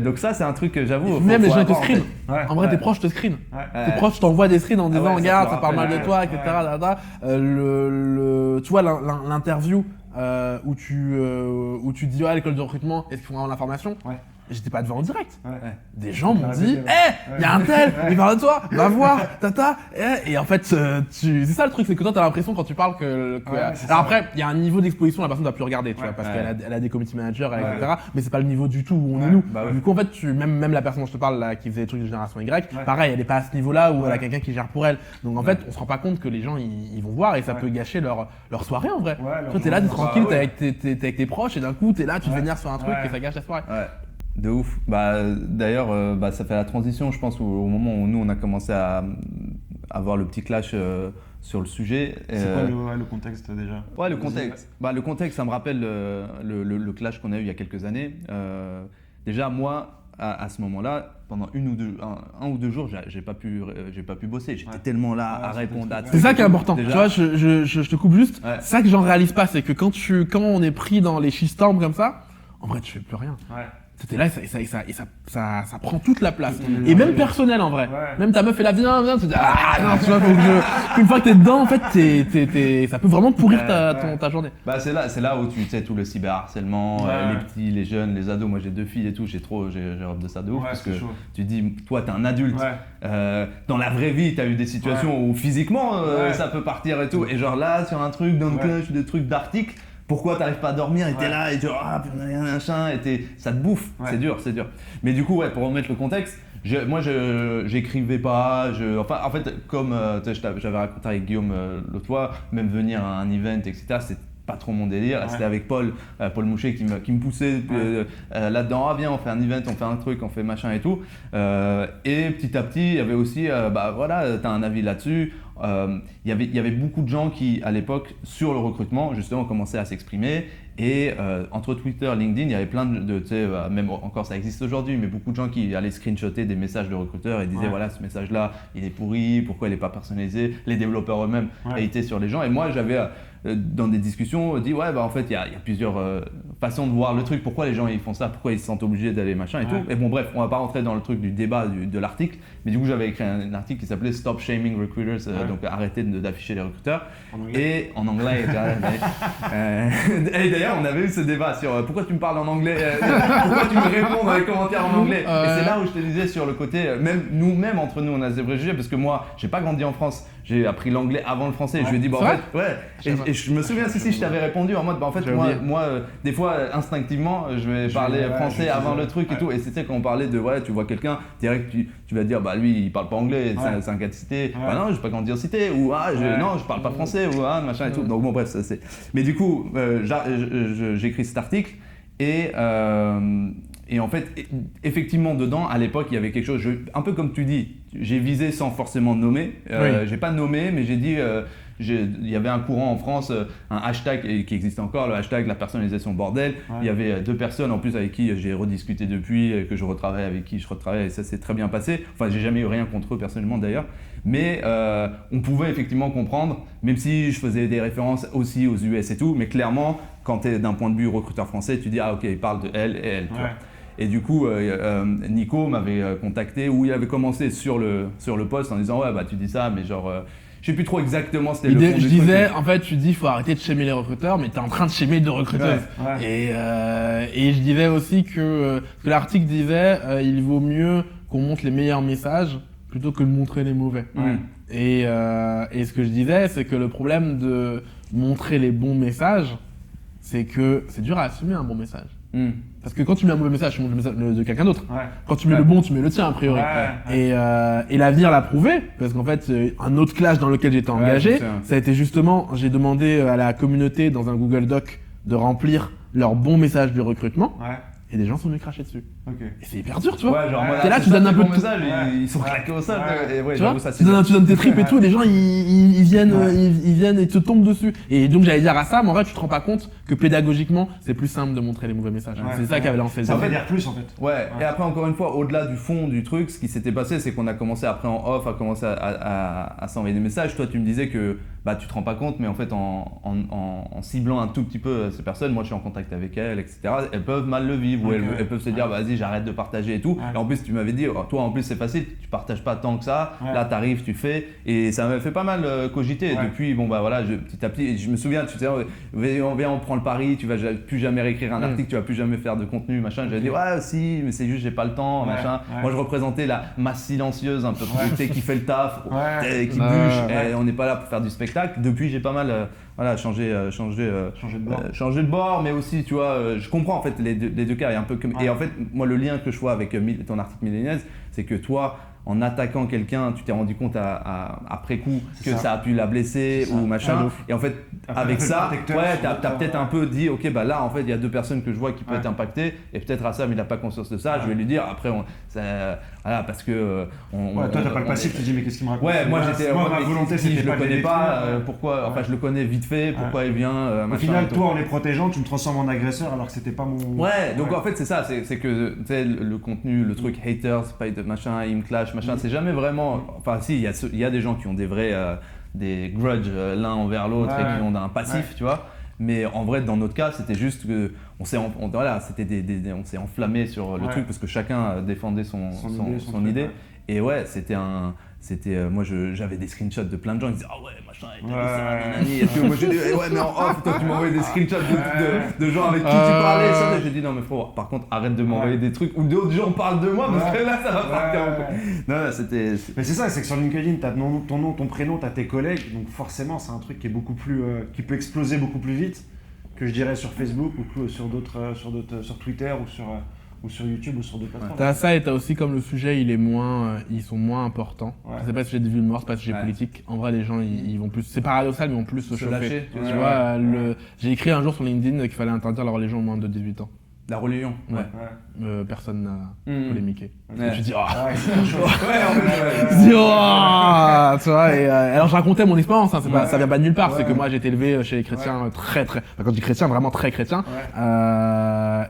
Donc ça, c'est un truc que j'avoue. Même les gens te screen. En vrai, tes proches te screen. Tes proches t'envoient des screens en disant, regarde, ça parle mal de toi, etc. Tu vois, l'interview où tu dis à l'école de recrutement, est-ce qu'ils font vraiment l'information? J'étais pas devant en direct. Des gens m'ont dit, il y a un tel, il parle de toi, va voir, tata. Et en fait, c'est ça le truc, c'est que toi t'as l'impression quand tu parles que alors après, il y a un niveau d'exposition, la personne ne doit plus regarder, tu vois, parce qu'elle a des community managers, etc. Mais c'est pas le niveau du tout où on est nous. Du coup, en fait, même la personne dont je te parle là, qui faisait des trucs de génération Y, pareil, elle est pas à ce niveau-là où elle a quelqu'un qui gère pour elle. Donc en fait, on se rend pas compte que les gens ils vont voir et ça peut gâcher leur soirée en vrai. Toi t'es là, t'es tranquille, t'es avec tes proches et d'un coup t'es là, tu te vénères sur un truc et ça gâche la soirée. De ouf. D'ailleurs, ça fait la transition, je pense, au moment où nous on a commencé à avoir le petit clash sur le sujet. C'est quoi le contexte déjà? Le contexte. Le contexte, ça me rappelle le clash qu'on a eu il y a quelques années. Déjà, moi, à ce moment-là, pendant un ou deux jours, j'ai pas pu bosser. J'étais tellement là à répondre à. C'est ça qui est important. Tu vois, je te coupe juste. C'est ça que j'en réalise pas, c'est que quand on est pris dans les shitstorms comme ça, en vrai, tu fais plus rien. C'était là et ça prend toute la place. Et même personnel en vrai. Même ta meuf est là, viens, tu dis non, tu vois, une fois que t'es dedans, en fait, ça peut vraiment pourrir ta journée. C'est là où tu sais tout le cyberharcèlement, les petits, les jeunes, les ados. Moi j'ai 2 filles et tout, j'ai rêve de ça de ouf parce que tu dis, toi t'es un adulte. Dans la vraie vie, t'as eu des situations où physiquement ça peut partir et tout. Et genre là, sur un truc dans le clash, des trucs d'articles. Pourquoi t'arrives pas à dormir et t'es là et tu machin et ça te bouffe, c'est dur. Mais du coup, pour remettre le contexte, moi j'écrivais pas, en fait, comme j'avais raconté avec Guillaume l'autre fois, même venir à un event, etc., c'est pas trop mon délire. C'était avec Paul Mouchet qui me poussait là-dedans, viens, on fait un event, on fait un truc, on fait machin et tout. Et petit à petit, il y avait aussi, t'as un avis là-dessus. Il y avait beaucoup de gens qui, à l'époque, sur le recrutement, justement, commençaient à s'exprimer. Et entre Twitter, LinkedIn, il y avait plein de même encore ça existe aujourd'hui, mais beaucoup de gens qui allaient screenshotter des messages de recruteurs et disaient voilà, ce message-là, il est pourri, pourquoi il n'est pas personnalisé. Les développeurs eux-mêmes étaient sur les gens. Et moi, j'avais dans des discussions dit en fait, il y a plusieurs façons de voir le truc. Pourquoi les gens ils font ça, pourquoi ils se sentent obligés d'aller machin et tout. Et bon, bref, on va pas rentrer dans le truc du débat de l'article, mais du coup, j'avais écrit un article qui s'appelait Stop Shaming Recruiters, donc arrêtez d'afficher les recruteurs. En anglais. Et d'ailleurs, on avait eu ce débat sur pourquoi tu me parles en anglais, pourquoi tu me réponds dans les commentaires en anglais. Et c'est là où je te disais sur le côté, même entre nous, on a des préjugés parce que moi, j'ai pas grandi en France. J'ai appris l'anglais avant le français. Je lui ai dit, en fait, et je me souviens si je t'avais répondu en mode, en fait, moi, des fois, instinctivement, je vais parler français avant le truc et tout. Et c'était quand on parlait de, tu vois quelqu'un, direct, tu vas dire, lui, il parle pas anglais, c'est un gars de cité. Non, j'ai pas grandi en cité. Ou, non, je parle pas français, ou, machin et tout. Donc, bon, bref, ça c'est. Mais du coup, j'écris cet article et en fait, effectivement, dedans, à l'époque, il y avait quelque chose, un peu comme tu dis, j'ai visé sans forcément nommer. J'ai pas nommé, mais j'ai dit, il y avait un courant en France, un hashtag qui existe encore, le hashtag la personnalisation bordel. Il y avait 2 personnes en plus avec qui j'ai rediscuté depuis, que je retravaille, avec qui je retravaille, et ça s'est très bien passé. Enfin, j'ai jamais eu rien contre eux personnellement d'ailleurs. Mais on pouvait effectivement comprendre, même si je faisais des références aussi aux US et tout, mais clairement, quand tu es d'un point de vue recruteur français, tu dis, ok, il parle de elle et elle. Tu vois. Et du coup, Nico m'avait contacté, où il avait commencé sur le post en disant tu dis ça, mais genre, je sais plus trop exactement c'était le fond du truc. En fait, tu dis faut arrêter de shamer les recruteurs, mais tu es en train de shamer 2 recruteuses. Et je disais aussi que l'article disait il vaut mieux qu'on montre les meilleurs messages plutôt que de montrer les mauvais. Et ce que je disais, c'est que le problème de montrer les bons messages, c'est que c'est dur à assumer un bon message. Parce que quand tu mets un mauvais message, tu montres le message de quelqu'un d'autre. Quand tu mets le bon, tu mets le tien a priori. Et l'avenir l'a prouvé, parce qu'en fait, un autre clash dans lequel j'étais engagé, ça a été justement, j'ai demandé à la communauté dans un Google Doc de remplir leurs bons messages de recrutement. et des gens sont venus cracher dessus. Ok. Et c'est hyper dur, tu vois. Ouais, genre, T'es là, tu donnes un peu de message, ils sont claqués au sol. Et ouais, tu vois, j'avoue, ça, tu donnes tes tripes et tout, et les gens ils viennent et te tombent dessus. Et donc j'allais dire à Sam, en vrai tu te rends pas compte que pédagogiquement c'est plus simple de montrer les mauvais messages. C'est ça qui avait lancé le Ça débat. fait dire plus en fait. Ouais, et après encore une fois, au-delà du fond du truc, ce qui s'était passé, c'est qu'on a commencé après en off à commencer à s'envoyer des messages. Toi, tu me disais que bah tu te rends pas compte, mais en fait en ciblant un tout petit peu ces personnes, moi je suis en contact avec elles, etc. Elles peuvent mal le vivre, ou elles peuvent se dire vas-y j'arrête de partager et tout. Et en plus tu m'avais dit, toi en plus c'est facile, tu partages pas tant que ça. Là t'arrives, tu fais, et ça m'avait fait pas mal cogiter. Et depuis bon bah voilà, petit à petit, je me souviens, tu sais, on prend le pari, tu vas plus jamais réécrire un article, tu vas plus jamais faire de contenu, machin. J'avais dit ouais si, mais c'est juste j'ai pas le temps, machin. Moi je représentais la masse silencieuse un peu, tu sais, qui fait le taf, qui bûche, et on n'est pas là pour faire du spectacle. Depuis j'ai pas mal changé de bord, mais aussi tu vois, je comprends en fait les deux cas. Et en fait moi le lien que je vois avec ton article Millennials, c'est que toi, en attaquant quelqu'un, tu t'es rendu compte après coup que ça a pu la blesser ou machin. Et en fait, avec ça, t'as peut-être un peu dit, ok, bah là, en fait, il y a deux personnes que je vois qui peuvent être impactées. Et peut-être Assam, il n'a pas conscience de ça. Je vais lui dire, après, voilà, parce que. Toi, t'as pas le passif, tu dis, mais qu'est-ce qu'il me raconte? Ouais, moi, j'étais. Ma volonté, si c'était je le connais pas, l'écrire. pourquoi. Enfin, je le connais vite fait, pourquoi il vient. Au final, toi, en les protégeant, tu me transformes en agresseur alors que c'était pas mon. Ouais, donc en fait, c'est ça, c'est que, tu sais, le contenu, le truc haters, pas de machin, il me clash, machin, c'est jamais vraiment. Enfin, si, il y a des gens qui ont des vrais des grudges l'un envers l'autre et qui ont un passif, tu vois. Mais en vrai, dans notre cas, c'était juste que on s'est enflammé sur le truc parce que chacun défendait son idée. Et ouais, moi j'avais des screenshots de plein de gens qui disaient ah ouais machin et t'as dit ça nanani. Et puis moi j'ai dit ouais mais en off toi tu m'envoyais des screenshots de gens avec qui tu parlais ça. Et j'ai dit non mais frérot, par contre arrête de m'envoyer des trucs où d'autres gens parlent de moi parce que là ça va partir un peu. Non c'était. Mais c'est ça, c'est que sur LinkedIn t'as ton nom, ton prénom, t'as tes collègues, donc forcément c'est un truc qui est beaucoup plus qui peut exploser beaucoup plus vite que je dirais sur Facebook ou sur Twitter ou sur YouTube ou sur d'autres plateformes. T'as ça et t'as aussi comme le sujet ils sont moins importants. C'est pas le sujet de vie de mort, c'est pas le sujet politique. En vrai les gens ils vont plus, c'est paradoxal mais ils vont plus se chauffer. Lâcher, tu vois, j'ai écrit un jour sur LinkedIn qu'il fallait interdire la religion aux moins de 18 ans. La religion. Personne n'a polémiqué. Je dis tu vois, et alors je racontais mon expérience, hein, ça vient pas de nulle part, c'est que moi j'ai été élevé chez les chrétiens très quand je dis chrétien, vraiment très chrétien.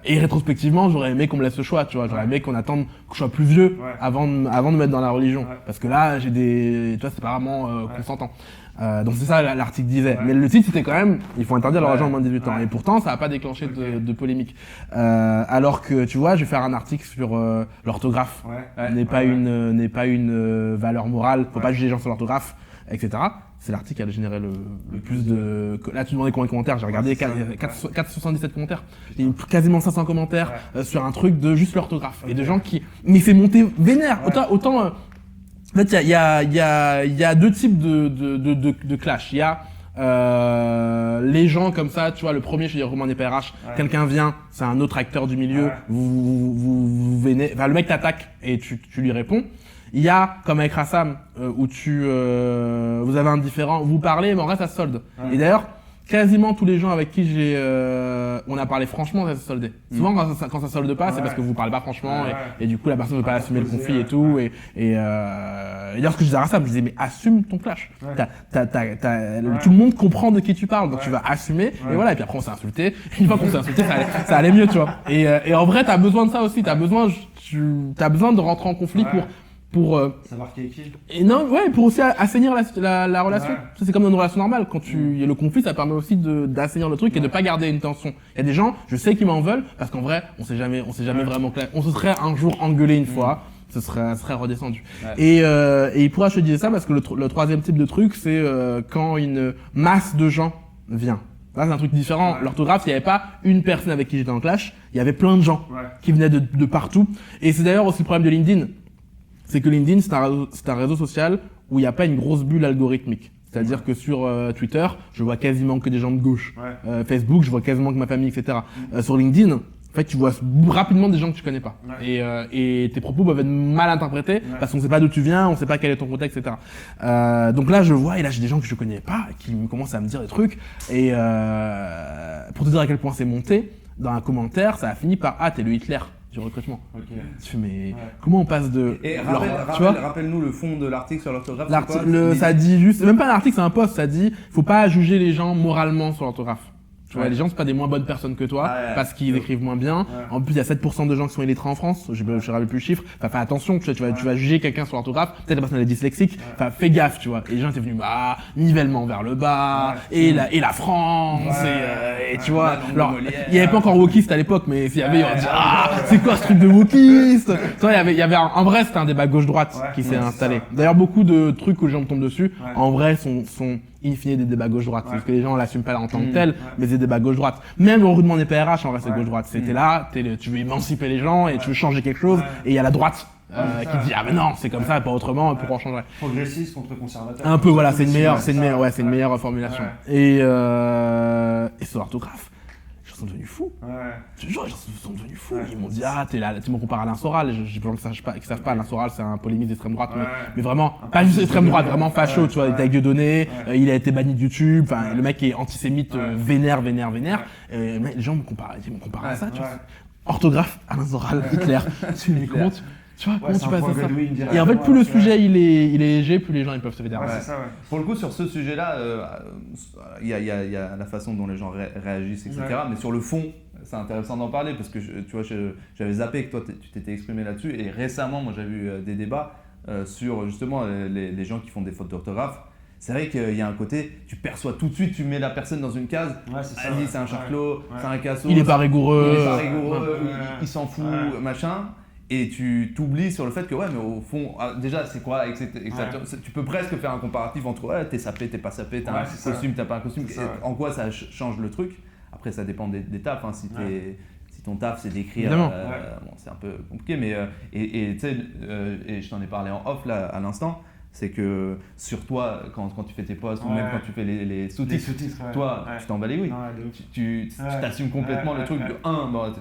Et rétrospectivement, j'aurais aimé qu'on me laisse le choix, tu vois, j'aurais aimé qu'on attende que je sois plus vieux avant de me mettre dans la religion, parce que là tu vois, c'est pas vraiment consentant. Donc c'est ça l'article disait, mais le titre c'était quand même il faut interdire la religion aux moins de 18 ans, et pourtant ça a pas déclenché de polémique. Alors que tu vois, je vais faire un article sur l'orthographe n'est pas une valeur morale, faut pas juger les gens sur l'orthographe, etc. C'est l'article qui a généré le plus de. Là, tu demandais combien de commentaires, j'ai regardé 477 commentaires. Il y a eu quasiment 500 commentaires sur un truc de juste l'orthographe. Et de gens qui m'y fait monter vénère. Autant en fait, il y a deux types de clash. Il y a les gens comme ça, tu vois, le premier, je veux dire, Romain PRH, quelqu'un vient, c'est un autre acteur du milieu, vous venez, enfin, le mec t'attaque et tu lui réponds. Il y a, comme avec Rassam, où vous avez un différend, vous parlez, mais en vrai, ça se solde. Et d'ailleurs, quasiment tous les gens avec qui on a parlé franchement, ça s'est soldé. Souvent, quand ça solde pas, c'est parce que vous parlez pas franchement, et du coup, la personne ne veut pas assumer le conflit et tout. Et d'ailleurs, ce que je disais à Rassam, je disais, mais assume ton clash. Tout le monde comprend de qui tu parles, donc tu vas assumer, et voilà, et puis après, on s'est insulté. Une fois qu'on s'est insulté, ça allait mieux, tu vois. Et en vrai, t'as besoin de ça aussi, t'as besoin de rentrer en conflit pour savoir qui est qui. Et non, pour aussi assainir la relation. Ça, c'est comme dans une relation normale. Quand il y a le conflit, ça permet aussi d'assainir le truc et de pas garder une tension. Il y a des gens, je sais qu'ils m'en veulent parce qu'en vrai, on s'est jamais vraiment clair. On se serait un jour engueulé une fois, ça serait redescendu. Et pourquoi je te disais ça? Parce que le troisième type de truc, c'est quand une masse de gens vient. Là, c'est un truc différent. L'orthographe, il n'y avait pas une personne avec qui j'étais en clash, il y avait plein de gens qui venaient de partout. Et c'est d'ailleurs aussi le problème de LinkedIn. C'est que LinkedIn, c'est un réseau social où il n'y a pas une grosse bulle algorithmique. C'est-à-dire que sur Twitter, je vois quasiment que des gens de gauche. Facebook, je vois quasiment que ma famille, etc. Sur LinkedIn, en fait, tu vois rapidement des gens que tu connais pas. Et tes propos peuvent être mal interprétés parce qu'on sait pas d'où tu viens, on sait pas quel est ton contexte, etc. Donc là, je vois, et là, j'ai des gens que je connais pas qui commencent à me dire des trucs. Et pour te dire à quel point c'est monté, dans un commentaire, ça a fini par « Ah, t'es le Hitler du recrutement ». Ok. Tu fais, mais comment on passe de... Et tu vois, rappelle-nous le fond de l'article sur l'orthographe. ça dit juste, c'est même pas un article, c'est un post, ça dit faut pas juger les gens moralement sur l'orthographe. Tu vois, les gens, c'est pas des moins bonnes personnes que toi, parce qu'ils écrivent moins bien. En plus, il y a 7% de gens qui sont illettrés en France. Je ne rappelle plus le chiffre. Enfin, fais attention, tu vas juger quelqu'un sur l'orthographe. Peut-être la personne est dyslexique. Enfin, fais gaffe, tu vois. Et les gens étaient venus, nivellement vers le bas, et la France, et tu vois. Alors, il y avait pas encore wokiste à l'époque, mais s'il y avait, on dit, c'est quoi ce truc de wokiste? Tu vois, il y avait, en vrai, c'était un débat gauche-droite qui s'est installé. D'ailleurs, beaucoup de trucs que les gens me tombent dessus, en vrai, sont in fine des débats gauche-droite. Parce que les gens l'assument pas en tant que tel, mais c'est des débats gauche-droite. Même le recrutement des PRH, en vrai, c'est gauche-droite. C'était là, tu veux émanciper les gens et tu veux changer quelque chose, et il y a la droite qui dit, ah mais non, c'est comme ça, pas autrement, pourquoi on changerait? Progressiste contre conservateur. Un peu, voilà, c'est une meilleure formulation. Et sur l'orthographe, ils sont devenus fous. Je te jure, ils sont devenus fous. Ils m'ont dit, ah, t'es là, tu me compares à Alain Soral. J'ai peur qu'ils savent pas, Alain Soral, c'est un polémiste d'extrême droite, mais vraiment, pas juste extrême droite, vraiment facho, tu vois, il était avec Dieudonné, il a été banni de YouTube, enfin, le mec est antisémite, vénère. Les gens me comparent à ça, tu vois. Orthographe, Alain Soral, Hitler. Comment tu passes à ça? Et en fait, plus le sujet il est léger, plus les gens ils peuvent se fédérer. Pour le coup, sur ce sujet-là, il y a la façon dont les gens réagissent, etc. Mais sur le fond, c'est intéressant d'en parler parce que tu vois, j'avais zappé que toi tu t'étais exprimé là-dessus. Et récemment, moi j'avais eu des débats sur justement les gens qui font des fautes d'orthographe. C'est vrai qu'il y a un côté, tu perçois tout de suite, tu mets la personne dans une case. Vas-y, c'est un charclot, c'est un cassos. Il est pas rigoureux. Il s'en fout, machin. Et tu t'oublies sur le fait que mais au fond, déjà c'est quoi, etc. Tu peux presque faire un comparatif entre t'es sapé, t'es pas sapé, t'as un costume, t'as pas un costume. En quoi ça change le truc? Après ça dépend des tafs, hein. Si ton taf c'est d'écrire, bon, c'est un peu compliqué, mais et tu sais, et je t'en ai parlé en off là à l'instant. C'est que sur toi, quand tu fais tes posts ou même quand tu fais les sous-titres, toi, tu t'en bats les couilles. Tu t'assumes complètement le truc de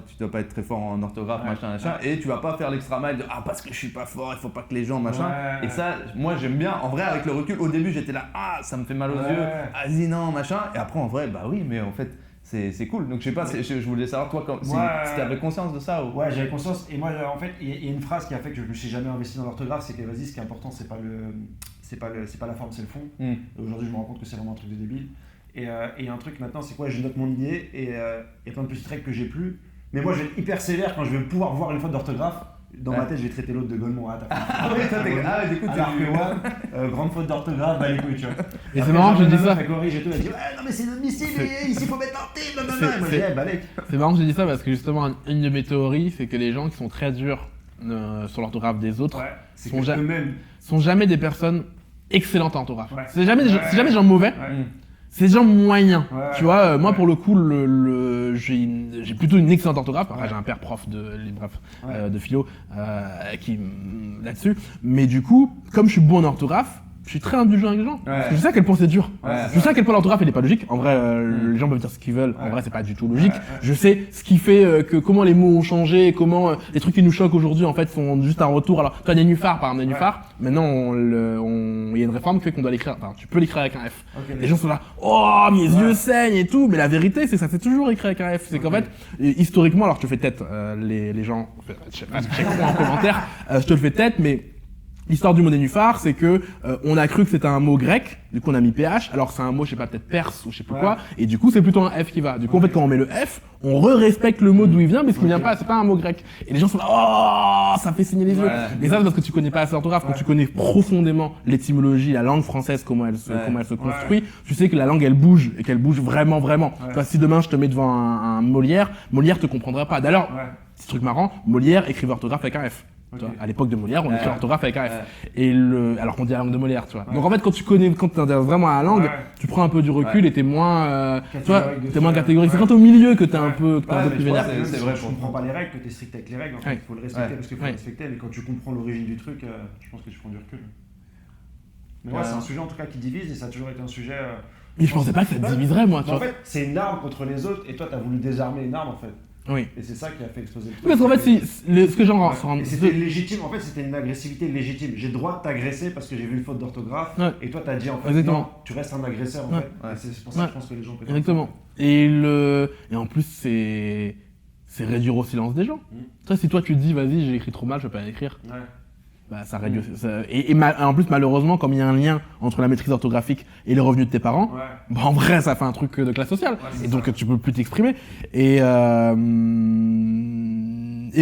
tu dois pas être très fort en orthographe, machin, et tu vas pas faire l'extra mile de parce que je suis pas fort, il faut pas que les gens, machin. Et ça, moi j'aime bien. En vrai, avec le recul, au début j'étais là, ça me fait mal aux yeux, vas-y, non, machin. Et après, en vrai, oui, mais en fait, c'est cool. Donc je sais pas, je voulais savoir toi si tu avais conscience de ça ou... Ouais, j'avais conscience. Et moi, en fait, il y a une phrase qui a fait que je me suis jamais investi dans l'orthographe, c'est que vas-y, ce qui est important, c'est pas la forme, c'est le fond. Et aujourd'hui, je me rends compte que c'est vraiment un truc de débile. Et un truc maintenant, c'est quoi? Je note mon idée et il y a plein de petites règles que j'ai plus. Mais moi, je vais être hyper sévère quand je vais pouvoir voir une faute d'orthographe. Dans ma tête, je vais traiter l'autre de Golemont. Grande faute d'orthographe, les couilles, tu vois. Et c'est marrant que je dis ça. Elle corrige et tout, elle dit non, mais c'est inadmissible, ici faut mettre un T, blablabla. Et moi, je dis c'est marrant que je dis ça parce que justement, une de mes théories, c'est que les gens qui sont très durs sur l'orthographe des autres sont jamais des personnes excellentes en orthographe. C'est jamais des gens mauvais. C'est des gens moyens, tu vois. Moi, pour le coup, j'ai plutôt une excellente orthographe. Après, j'ai un père prof de philo qui là-dessus. Mais du coup, comme je suis bon en orthographe, je suis très indulgent avec les gens. Parce que je sais à quel point c'est dur. Je sais à quel point l'orthographe elle est pas logique. En vrai, les gens peuvent dire ce qu'ils veulent. En vrai, c'est pas du tout logique. Je sais ce qui fait comment les mots ont changé, comment les trucs qui nous choquent aujourd'hui en fait font juste un retour. Alors, toi, nénuphar, par exemple, nénuphar. Maintenant, il y a une réforme qui fait qu'on doit l'écrire. Enfin, tu peux l'écrire avec un F. Les gens sont là, mes yeux saignent et tout. Mais la vérité, c'est que ça s'est toujours écrit avec un F. C'est qu'en fait, historiquement, alors je te fais tête, les gens, check-moi en commentaire. Je te le fais tête, mais l'histoire du mot nénuphar, c'est que on a cru que c'était un mot grec, du coup on a mis PH, alors c'est un mot, je sais pas, peut-être perse ou je sais plus quoi, et du coup c'est plutôt un F qui va. Du coup en fait quand on met le F, on respecte le mot d'où il vient, mais ce qui vient pas, c'est pas un mot grec. Et les gens sont là, ça fait saigner les yeux. Et ça c'est parce que tu connais pas assez l'orthographe, quand tu connais profondément l'étymologie, la langue française, comment elle se construit, tu sais que la langue elle bouge, et qu'elle bouge vraiment. Tu vois, si demain je te mets devant un Molière te comprendrait pas. D'ailleurs, petit truc marrant, Molière écrivait orthographe avec un F. À l'époque de Molière, on écrit l'orthographe avec un F. Et alors qu'on dit la langue de Molière, tu vois. Donc en fait, quand tu t'intéresses vraiment à la langue, tu prends un peu du recul et t'es moins, t'es moins catégorique. C'est quand t'es au milieu que t'es un peu plus vénère. C'est vrai, je comprends pas les règles, que t'es strict avec les règles. En fait, il faut le respecter parce qu'il faut le respecter. Mais quand tu comprends l'origine du truc, je pense que tu prends du recul. Mais ouais, c'est un sujet en tout cas qui divise et ça a toujours été un sujet. Mais je pensais pas que ça te diviserait, moi. En fait, c'est une arme contre les autres et toi, t'as voulu désarmer une arme en fait. Oui. Et c'est ça qui a fait exploser le truc. Parce qu'en fait, ce que j'en rends. C'était légitime, en fait, c'était une agressivité légitime. J'ai le droit de t'agresser parce que j'ai vu une faute d'orthographe. Et toi, t'as dit en fait, non, tu restes un agresseur en fait. Et c'est pour ça que je pense que les gens peuvent. Exactement. Et en plus, c'est c'est réduire au silence des gens. Toi, si toi tu te dis, vas-y, j'ai écrit trop mal, je peux pas l'écrire. Ouais. Bah, ça réduit. En plus, malheureusement, comme il y a un lien entre la maîtrise orthographique et les revenus de tes parents, bah, en vrai, ça fait un truc de classe sociale. Et donc, tu peux plus t'exprimer. Et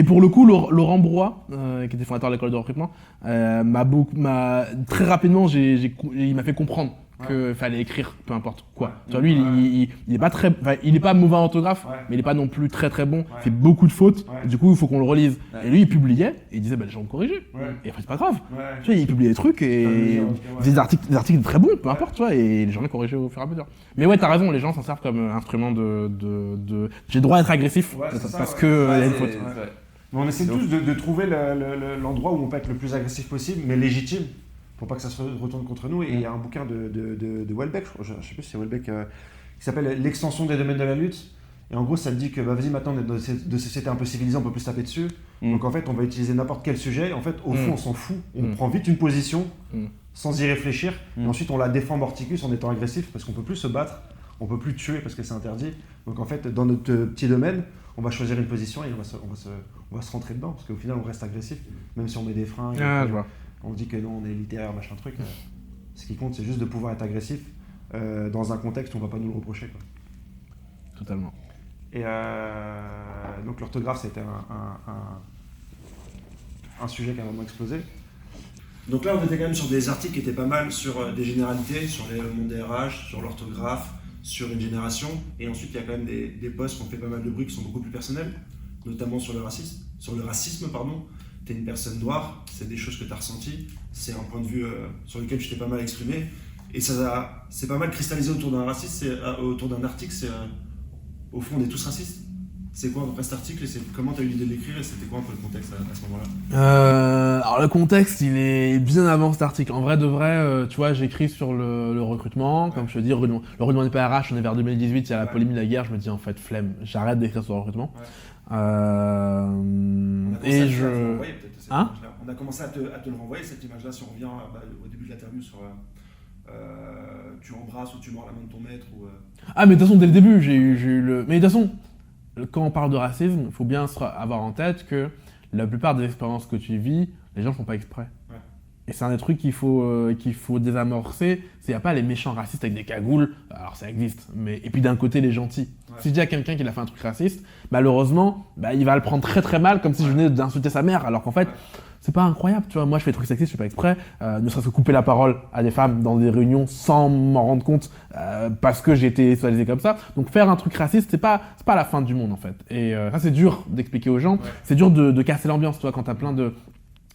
pour le coup, Laurent Broy, qui était fondateur de l'école de recrutement, très rapidement, il m'a fait comprendre qu'il fallait écrire, peu importe quoi. Tu vois, lui, il est pas très, il est pas mauvais en orthographe, mais il est pas non plus très très bon. Il fait beaucoup de fautes. Du coup, il faut qu'on le relise. Et lui, il publiait et il disait, bah, les gens me corrigeaient. Et après, c'est pas grave. Tu vois, il publiait des trucs et des articles très bons, peu importe, tu vois, et les gens les corrigeaient au fur et à mesure. Mais ouais, t'as raison, les gens s'en servent comme instrument de... J'ai le droit d'être agressif parce que il y a une faute. Mais on essaie tous de trouver l'endroit où on peut être le plus agressif possible, mais légitime, pour pas que ça se retourne contre nous. Et il y a un bouquin de Welbeck, je sais plus si c'est Welbeck, qui s'appelle L'extension des domaines de la lutte. Et en gros, ça te dit que vas-y, maintenant, on est dans des sociétés un peu civilisées, on peut plus taper dessus. Donc en fait, on va utiliser n'importe quel sujet. En fait, au fond, on s'en fout. On prend vite une position sans y réfléchir. Et ensuite, on la défend morticus en étant agressif, parce qu'on peut plus se battre, on peut plus tuer parce que c'est interdit. Donc en fait, dans notre petit domaine, on va choisir une position et on va se rentrer dedans, parce qu'au final, on reste agressif, même si on met des freins. On dit que non, on est littéraire, machin truc. Ce qui compte, c'est juste de pouvoir être agressif dans un contexte où on va pas nous le reprocher, quoi. Totalement. Et donc l'orthographe, c'était un sujet qui a vraiment explosé. Donc là, on était quand même sur des articles qui étaient pas mal sur des généralités, sur le monde des RH, sur l'orthographe, sur une génération. Et ensuite, il y a quand même des posts qui ont fait pas mal de bruit, qui sont beaucoup plus personnels, notamment sur le racisme. Tu es une personne noire, c'est des choses que tu as ressenties, c'est un point de vue sur lequel tu t'es pas mal exprimé. Et ça c'est pas mal cristallisé autour d'un autour d'un article, au fond, on est tous racistes. C'est quoi cet article et comment tu as eu l'idée de l'écrire et c'était quoi un peu le contexte à ce moment-là? Alors le contexte, il est bien avant cet article. En vrai de vrai, tu vois, j'écris sur le recrutement, comme je te dis, le recrutement des PRH, on est vers 2018, il y a la polémique de la guerre, je me dis en fait, flemme, j'arrête d'écrire sur le recrutement. On a commencé à te le renvoyer, cette image-là, si on revient au début de l'interview sur tu embrasses ou tu mords la main de ton maître ou... Ah mais de toute façon, dès le début, j'ai eu le... Mais de toute façon, quand on parle de racisme, il faut bien avoir en tête que la plupart des expériences que tu vis, les gens ne font pas exprès. Ouais. Et c'est un des trucs qu'il faut désamorcer. Il n'y a pas les méchants racistes avec des cagoules, alors ça existe, mais... et puis d'un côté les gentils. Ouais. Si je dis à quelqu'un qu'il a fait un truc raciste, malheureusement, il va le prendre très très mal, comme si je venais d'insulter sa mère, alors qu'en fait, c'est pas incroyable, tu vois. Moi, je fais des trucs sexistes, je fais pas exprès. Ne serait-ce que couper la parole à des femmes dans des réunions sans m'en rendre compte parce que j'ai été socialisé comme ça. Donc, faire un truc raciste, c'est pas la fin du monde, en fait. Et ça, c'est dur d'expliquer aux gens. Ouais. C'est dur de casser l'ambiance, tu vois, quand t'as plein de...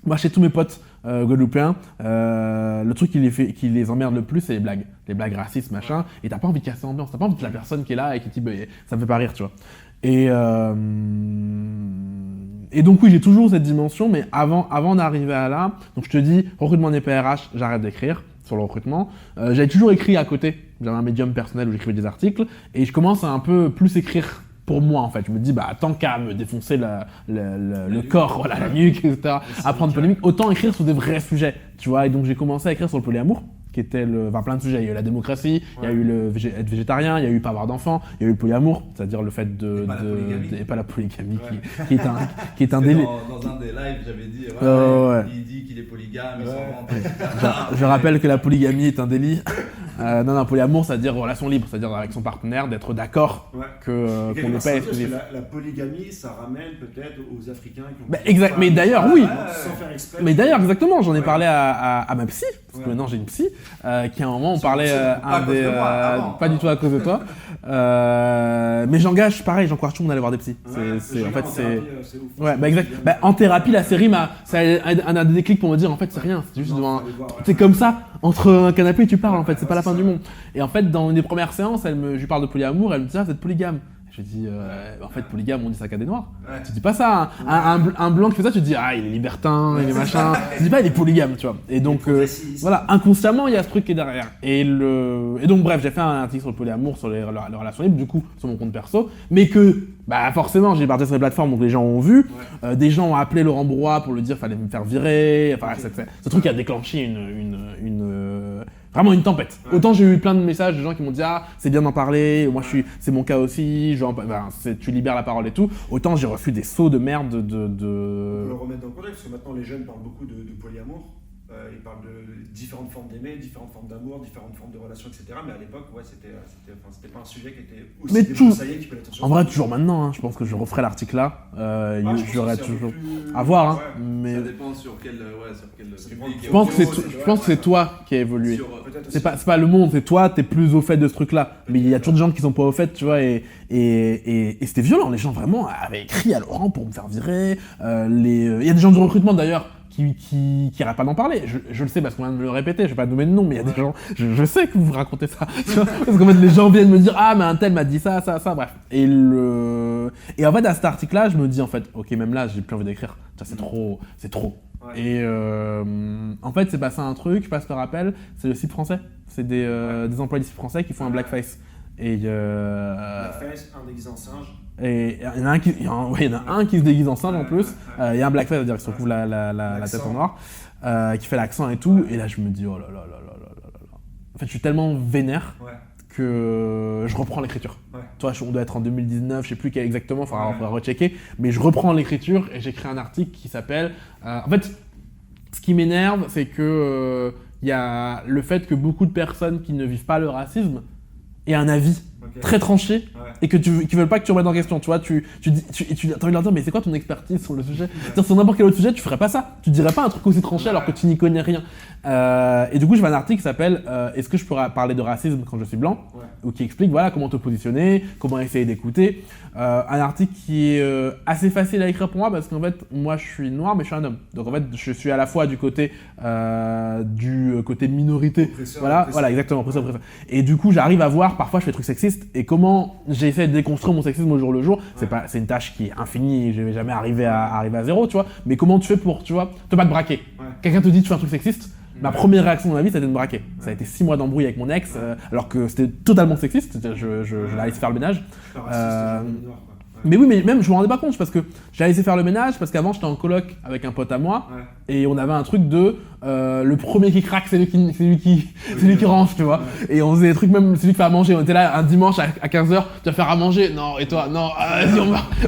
Moi, chez tous mes potes guadeloupéens, le truc qui les emmerde le plus, c'est les blagues racistes, machin. Et t'as pas envie de casser l'ambiance, t'as pas envie de la personne qui est là et qui dit, ça me fait pas rire, tu vois. Et donc oui, j'ai toujours cette dimension, mais avant d'arriver à là, donc je te dis, recrutement des PRH, j'arrête d'écrire sur le recrutement. J'avais toujours écrit à côté, j'avais un médium personnel où j'écrivais des articles, et je commence à un peu plus écrire pour moi en fait. Je me dis, tant qu'à me défoncer le corps, voilà, la nuque, etc., à prendre polémique, autant écrire sur des vrais sujets, tu vois. Et donc j'ai commencé à écrire sur le polyamour, qui était plein de sujets. Il y a eu la démocratie, il y a eu être végétarien, il y a eu pas avoir d'enfants, il y a eu le polyamour, c'est-à-dire le fait et pas la polygamie, qui est un délire. Dans un des lives, j'avais dit, il dit qu'il est polygame, il s'en vante. Je rappelle que la polygamie est un délit. Non, polyamour, c'est-à-dire relation libre, c'est-à-dire avec son partenaire, d'être d'accord qu'on n'est pas exclusif. La polygamie, ça ramène peut-être aux Africains qui ont... Exact, mais d'ailleurs, oui. Sans faire exprès. Mais d'ailleurs, exactement, j'en ai parlé à ma psy, parce que maintenant j'ai une psy, qui à un moment on parlait pas du tout à cause de toi, mais j'encourage tout le monde à aller voir des psys. Exact. En thérapie, la série ça a un déclic pour me dire en fait c'est rien, c'est juste c'est comme ça entre un canapé et tu parles en fait, c'est pas la fin du monde. Et en fait dans une des premières séances, je lui parle de polyamour, elle me dit vous êtes polygame. Je dis, en fait, polygame, on dit ça qu'à des noirs. Ouais. Tu dis pas ça. Un blanc qui fait ça, tu te dis, il est libertin, il est machin. Tu dis pas, il est polygame, tu vois. Et donc, voilà, inconsciemment, il y a ce truc qui est derrière. Et donc, bref, j'ai fait un article sur le polyamour, sur les relations libres, du coup, sur mon compte perso, mais que Bah forcément, j'ai partagé sur les plateformes, donc les gens ont vu. Des gens ont appelé Laurent Bourrois pour lui dire qu'il fallait me faire virer. Enfin, ce truc a déclenché vraiment une tempête. Autant j'ai eu plein de messages de gens qui m'ont dit ah c'est bien d'en parler, moi c'est mon cas aussi, tu libères la parole et tout. Autant j'ai reçu des sauts de merde On peut le remettre dans le contexte, parce que maintenant les jeunes parlent beaucoup de polyamour. Ils parlent de différentes formes d'aimer, différentes formes d'amour, différentes formes de relations, etc. Mais à l'époque, c'était pas un sujet qui était aussi débroussaillé qu'il peut l'être sur. En vrai, toujours maintenant, hein, je pense que je referai l'article là. J'aurais toujours à voir, hein, mais ça dépend sur quel public. Je pense que c'est toi qui as évolué. C'est pas le monde, c'est toi, t'es plus au fait de ce truc-là. Mais il y a toujours des gens qui sont pas au fait, tu vois, et c'était violent. Les gens vraiment avaient écrit à Laurent pour me faire virer. Il y a des gens du recrutement d'ailleurs qui arrêtent pas d'en parler. Je le sais parce qu'on vient de me le répéter, je vais pas nommer de nom, mais il y a des gens, je sais que vous racontez ça. Tu vois, parce qu'en fait, les gens viennent me dire ah mais un tel m'a dit ça, bref. Et en fait, à cet article-là, je me dis en fait, ok, même là, j'ai plus envie d'écrire. C'est trop. Ouais. Et en fait, c'est passé un truc, je sais pas si tu te rappelles, c'est le site français. C'est des employés du site français qui font un blackface. Et blackface, un déguisé en singe. Et il y en a un qui se déguise en singe en plus. Il y a un blackface, c'est-à-dire qu'il se recouvre la tête en noir, qui fait l'accent et tout. Et là, je me dis, oh là là là là là là. En fait, je suis tellement vénère que je reprends l'écriture. Toi, on doit être en 2019, je sais plus quel exactement, il faudra rechecker. Mais je reprends l'écriture et j'écris un article qui s'appelle... en fait, ce qui m'énerve, c'est que y a le fait que beaucoup de personnes qui ne vivent pas le racisme aient un avis très tranché et qui veulent pas que tu remettes en question. Tu vois, tu as envie de leur dire mais c'est quoi ton expertise sur le sujet? Sur n'importe quel autre sujet, tu ferais pas ça. Tu dirais pas un truc aussi tranché alors que tu n'y connais rien. Et du coup, je fais un article qui s'appelle est-ce que je pourrais parler de racisme quand je suis blanc? Ou qui explique voilà comment te positionner, comment essayer d'écouter. Un article qui est assez facile à écrire pour moi parce qu'en fait, moi je suis noir mais je suis un homme. Donc en fait, je suis à la fois du côté minorité. Oppresseur. Voilà, exactement, oppresseur. Et du coup, j'arrive à voir, parfois je fais des trucs sexistes et comment j'essaie de déconstruire mon sexisme au jour le jour. C'est une tâche qui est infinie et je vais jamais arriver à zéro, tu vois. Mais comment tu fais pour, tu vois, te pas te braquer? Quelqu'un te dit tu fais un truc sexiste, ma première réaction dans ma vie, ça a été de me braquer. Ça a été 6 mois d'embrouille avec mon ex, alors que c'était totalement sexiste. Je l'ai laissé faire le ménage. Mais oui, mais même je me rendais pas compte parce que j'ai laissé faire le ménage parce qu'avant j'étais en coloc avec un pote à moi et on avait un truc de le premier qui craque c'est lui qui range, tu vois. Et on faisait des trucs, même c'est lui qui fait à manger. On était là un dimanche à 15h, tu vas faire à manger? Non, et toi? Non, vas-y,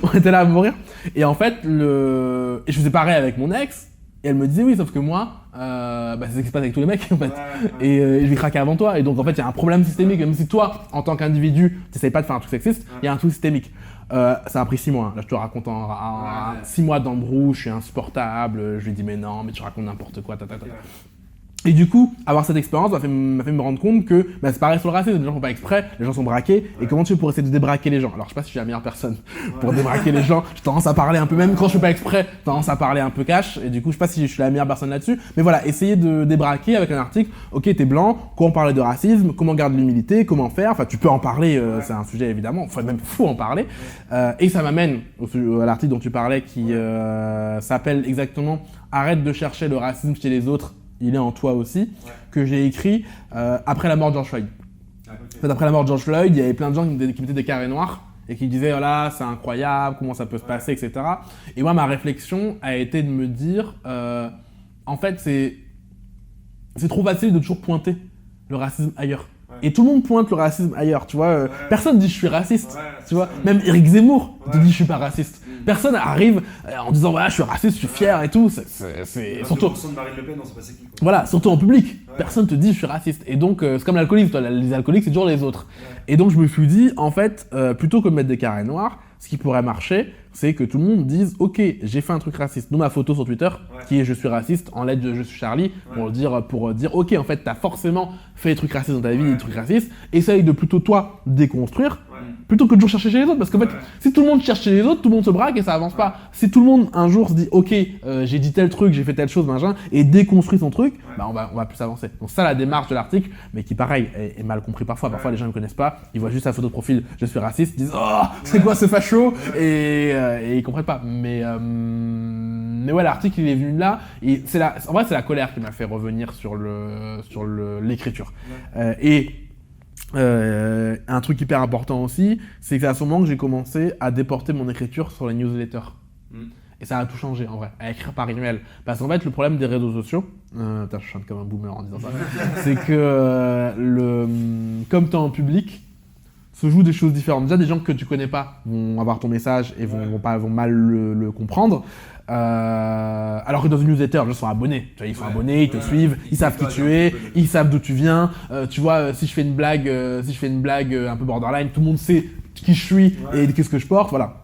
on était là à mourir. Et en fait, et je faisais pareil avec mon ex. Et elle me disait oui, sauf que moi, c'est ce qui se passe avec tous les mecs en fait. Et je vais craquer avant toi. Et donc en fait, il y a un problème systémique. Même si toi, en tant qu'individu, tu n'essayes pas de faire un truc sexiste, il y a un truc systémique. Ça a pris 6 mois. Là, je te raconte en 6 mois d'embrouille, je suis insupportable. Je lui dis mais non, mais tu racontes n'importe quoi. Et du coup, avoir cette expérience m'a fait me rendre compte que c'est pareil sur le racisme, les gens font pas exprès, les gens sont braqués, et comment tu fais pour essayer de débraquer les gens? Alors je sais pas si je suis la meilleure personne pour débraquer les gens, j'ai tendance à parler un peu, même quand je fais pas exprès, tendance à parler un peu cash, et du coup je sais pas si je suis la meilleure personne là-dessus, mais voilà, essayer de débraquer avec un article, ok t'es blanc, comment parler de racisme, comment garder l'humilité, comment faire, enfin tu peux en parler, c'est un sujet évidemment, faut en parler, et ça m'amène à l'article dont tu parlais qui s'appelle exactement « Arrête de chercher le racisme chez les autres ». Il est en toi aussi, que j'ai écrit après la mort de George Floyd. En fait, après la mort de George Floyd, il y avait plein de gens qui mettaient des carrés noirs et qui disaient voilà, c'est incroyable, comment ça peut se passer, etc. Et moi, ma réflexion a été de me dire en fait, c'est trop facile de toujours pointer le racisme ailleurs. Et tout le monde pointe le racisme ailleurs, tu vois. Personne dit je suis raciste, tu vois. Même Éric Zemmour te dit je suis pas raciste. Personne arrive en disant voilà, je suis raciste, je suis fier et tout. C'est surtout. De Marine Le Pen, on sait pas c'est qui, quoi. Voilà, surtout en public. Personne te dit je suis raciste. Et donc c'est comme l'alcoolisme, toi, les alcooliques c'est toujours les autres. Et donc je me suis dit en fait plutôt que de mettre des carrés noirs, ce qui pourrait marcher, c'est que tout le monde dise ok, j'ai fait un truc raciste. Nous, ma photo sur Twitter qui est je suis raciste en lettres de je suis Charlie pour dire ok, en fait t'as forcément fait des trucs racistes dans ta vie, des trucs racistes. Essaye de plutôt toi déconstruire plutôt que de toujours chercher chez les autres, parce qu'en fait si tout le monde cherche chez les autres, tout le monde se braque et ça avance pas. Si tout le monde un jour se dit ok, j'ai dit tel truc, j'ai fait telle chose, machin, et déconstruit son truc, on va plus avancer. Donc ça, la démarche de l'article, mais qui pareil est mal compris parfois. Parfois les gens ne me connaissent pas, ils voient juste la photo de profil je suis raciste, ils disent oh c'est quoi ce facho, et ils comprennent pas. Mais ouais, l'article il est venu de là, et en vrai c'est la colère qui m'a fait revenir sur l'écriture. Et Un truc hyper important aussi, c'est que c'est à ce moment que j'ai commencé à déporter mon écriture sur les newsletters. Et ça a tout changé en vrai, à écrire par email. Parce qu'en fait, le problème des réseaux sociaux, putain, je chante comme un boomer en disant ça, c'est que comme tu es en public, se jouent des choses différentes. Déjà, des gens que tu connais pas vont avoir ton message et vont mal le comprendre. Alors que dans une newsletter, les gens sont abonnés. Tu vois, ils sont abonnés, ils te suivent, ils savent qui tu es, ils savent d'où tu viens. Tu vois, si je fais une blague un peu borderline, tout le monde sait qui je suis et qu'est-ce que je porte, voilà.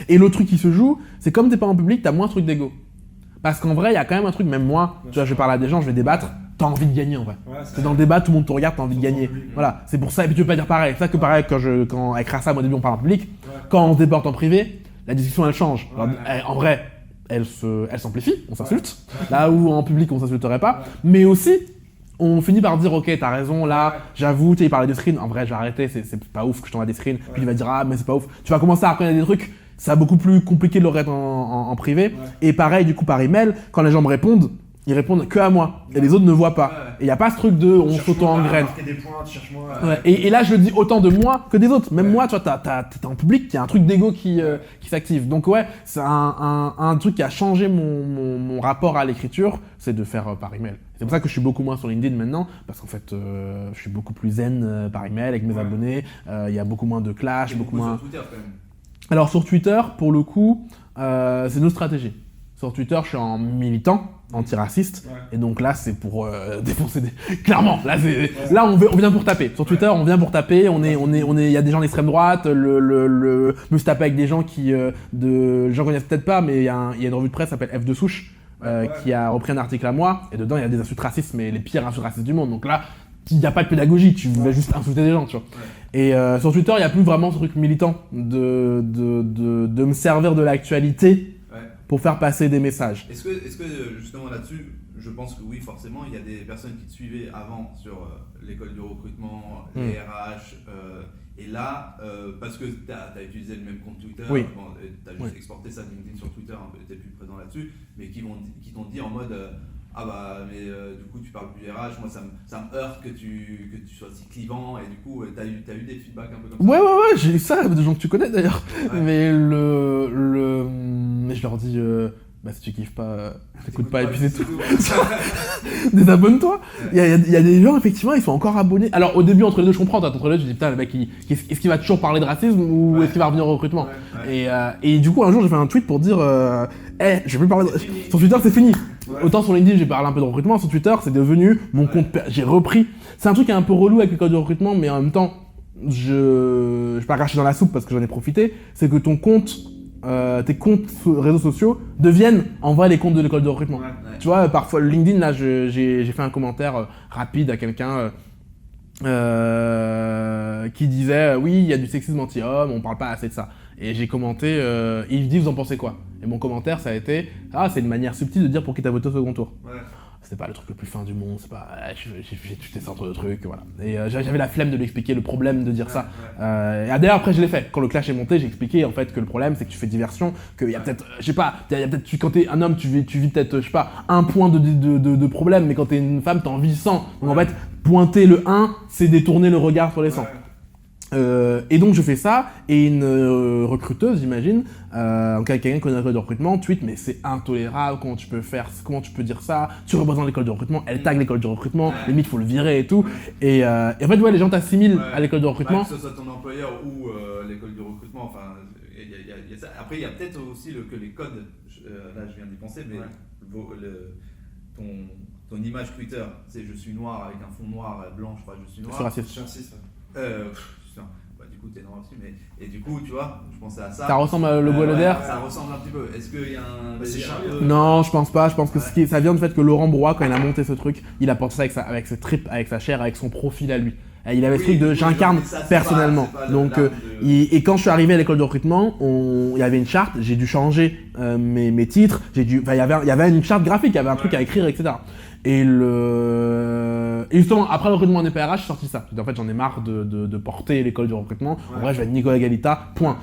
Et l'autre truc qui se joue, c'est comme t'es pas en public, t'as moins ce truc d'ego. Parce qu'en vrai, il y a quand même un truc, même moi, tu vois, je vais parler à des gens, je vais débattre, t'as envie de gagner en vrai. C'est dans le débat, tout le monde te regarde, t'as envie de gagner. Voilà, c'est pour ça, et puis tu veux pas dire pareil. C'est ça que pareil, quand avec Rassa, moi au début on parle en public, quand on se déporte en privé, la discussion elle change. Alors, en vrai, elle s'amplifie, on s'insulte. Là où en public on s'insulterait pas, mais aussi, on finit par dire ok t'as raison là, j'avoue, il parlait des screens, en vrai je vais arrêter, c'est pas ouf que je t'envoie des screens, puis il va dire ah mais c'est pas ouf, tu vas commencer à reconnaître des trucs, c'est beaucoup plus compliqué de le reconnaître en privé, et pareil du coup par email, quand les gens me répondent, ils répondent que à moi, et les autres ne voient pas, et il n'y a pas ce truc de on s'auto-engraine. Et là je le dis autant de moi que des autres, même moi tu vois, t'es en public, il y a un truc d'ego qui s'active, donc ouais, c'est un truc qui a changé mon rapport à l'écriture, c'est de faire par email. C'est pour ça que je suis beaucoup moins sur LinkedIn maintenant, parce qu'en fait, je suis beaucoup plus zen par email avec mes abonnés. Il y a beaucoup moins de clash, beaucoup moins. Sur Twitter quand même. Alors sur Twitter, pour le coup, c'est notre stratégie. Sur Twitter, je suis en militant, antiraciste, et donc là, c'est pour défoncer des. Clairement, là, on vient pour taper. Sur Twitter, on vient pour taper. Il y a des gens d'extrême droite. Me se taper avec des gens qui, j'en connais peut-être pas, mais il y a une revue de presse qui s'appelle F de Souche. Qui a repris un article à moi, et dedans il y a des insultes racistes, mais les pires insultes racistes du monde. Donc là, il n'y a pas de pédagogie, tu vas juste insulter des gens, tu vois. Et sur Twitter, il n'y a plus vraiment ce truc militant de me servir de l'actualité pour faire passer des messages. Est-ce que justement là-dessus, je pense que oui, forcément, il y a des personnes qui te suivaient avant sur l'école du recrutement, les RH, et là, parce que tu as utilisé le même compte Twitter, tu as juste exporté ça LinkedIn sur Twitter, tu n'es plus présent là-dessus, mais qui t'ont dit en mode ah bah mais du coup tu parles plus des RH, moi ça me heurte que tu sois si clivant, et du coup t'as eu des feedbacks un peu comme ça. Ouais, j'ai eu ça, des gens que tu connais d'ailleurs, mais mais je leur dis bah si tu kiffes pas, t'écoutes pas et puis c'est tout. Désabonne-toi. Il y a des gens effectivement, ils sont encore abonnés. Alors au début entre les deux je comprends, entre les deux je dis putain le mec est-ce qu'il va toujours parler de racisme ou est-ce qu'il va revenir au recrutement. Et du coup un jour j'ai fait un tweet pour dire je vais plus parler sur Twitter c'est fini. Autant sur LinkedIn j'ai parlé un peu de recrutement, sur Twitter c'est devenu mon compte, j'ai repris. C'est un truc qui est un peu relou avec l'école du recrutement, mais en même temps je vais pas cracher dans la soupe parce que j'en ai profité, c'est que ton compte tes comptes réseaux sociaux deviennent en vrai les comptes de l'école de recrutement. Tu vois, parfois LinkedIn, là, j'ai fait un commentaire rapide à quelqu'un qui disait oui, il y a du sexisme anti-homme, on parle pas assez de ça. Et j'ai commenté, il dit vous en pensez quoi? Et mon commentaire ça a été c'est une manière subtile de dire pour qui t'as voté au second tour. C'est pas le truc le plus fin du monde, c'est pas j'ai tué ça entre deux trucs, voilà. Et j'avais la flemme de lui expliquer le problème de dire ça. Et d'ailleurs après je l'ai fait. Quand le clash est monté, j'ai expliqué en fait que le problème c'est que tu fais diversion, qu'il y a peut-être, je sais pas, quand t'es un homme tu vis peut-être, je sais pas, un point de problème, mais quand t'es une femme t'en vis 100. Donc en fait, pointer le 1, c'est détourner le regard sur les 100. Et donc je fais ça, et une recruteuse, j'imagine, quelqu'un qui connaît l'école de recrutement, tweet mais c'est intolérable, comment tu peux dire ça, tu représentes l'école de recrutement, elle tag l'école de recrutement, limite faut le virer et tout. Et en fait les gens t'assimilent à l'école de recrutement. Que ce soit ton employeur ou l'école du recrutement, enfin, y a ça. Après il y a peut-être aussi que les codes, là je viens d'y penser, mais ton image Twitter, c'est je suis noir avec un fond noir, blanc, je crois, je suis noir. Je suis raciste. Du coup t'es noir aussi, mais et du coup tu vois, je pensais à ça. Ça ressemble à le LEDER. Ça ressemble un petit peu. Est-ce qu'il y a un délire un peu... Non, je pense pas. Je pense que ça vient du fait que Laurent Brois, quand il a monté ce truc, il a pensé ça avec ses tripes, avec sa chair, avec son profil à lui. Et il avait ce truc de j'incarne personnellement. Donc et quand je suis arrivé à l'école de recrutement, il y avait une charte, j'ai dû changer mes titres, il y avait une charte graphique, il y avait un truc à écrire, etc. Et justement, après le recrutement des PRH, je suis sorti ça. En fait, j'en ai marre de porter l'école du recrutement. En vrai, je vais être Nicolas Galita, point.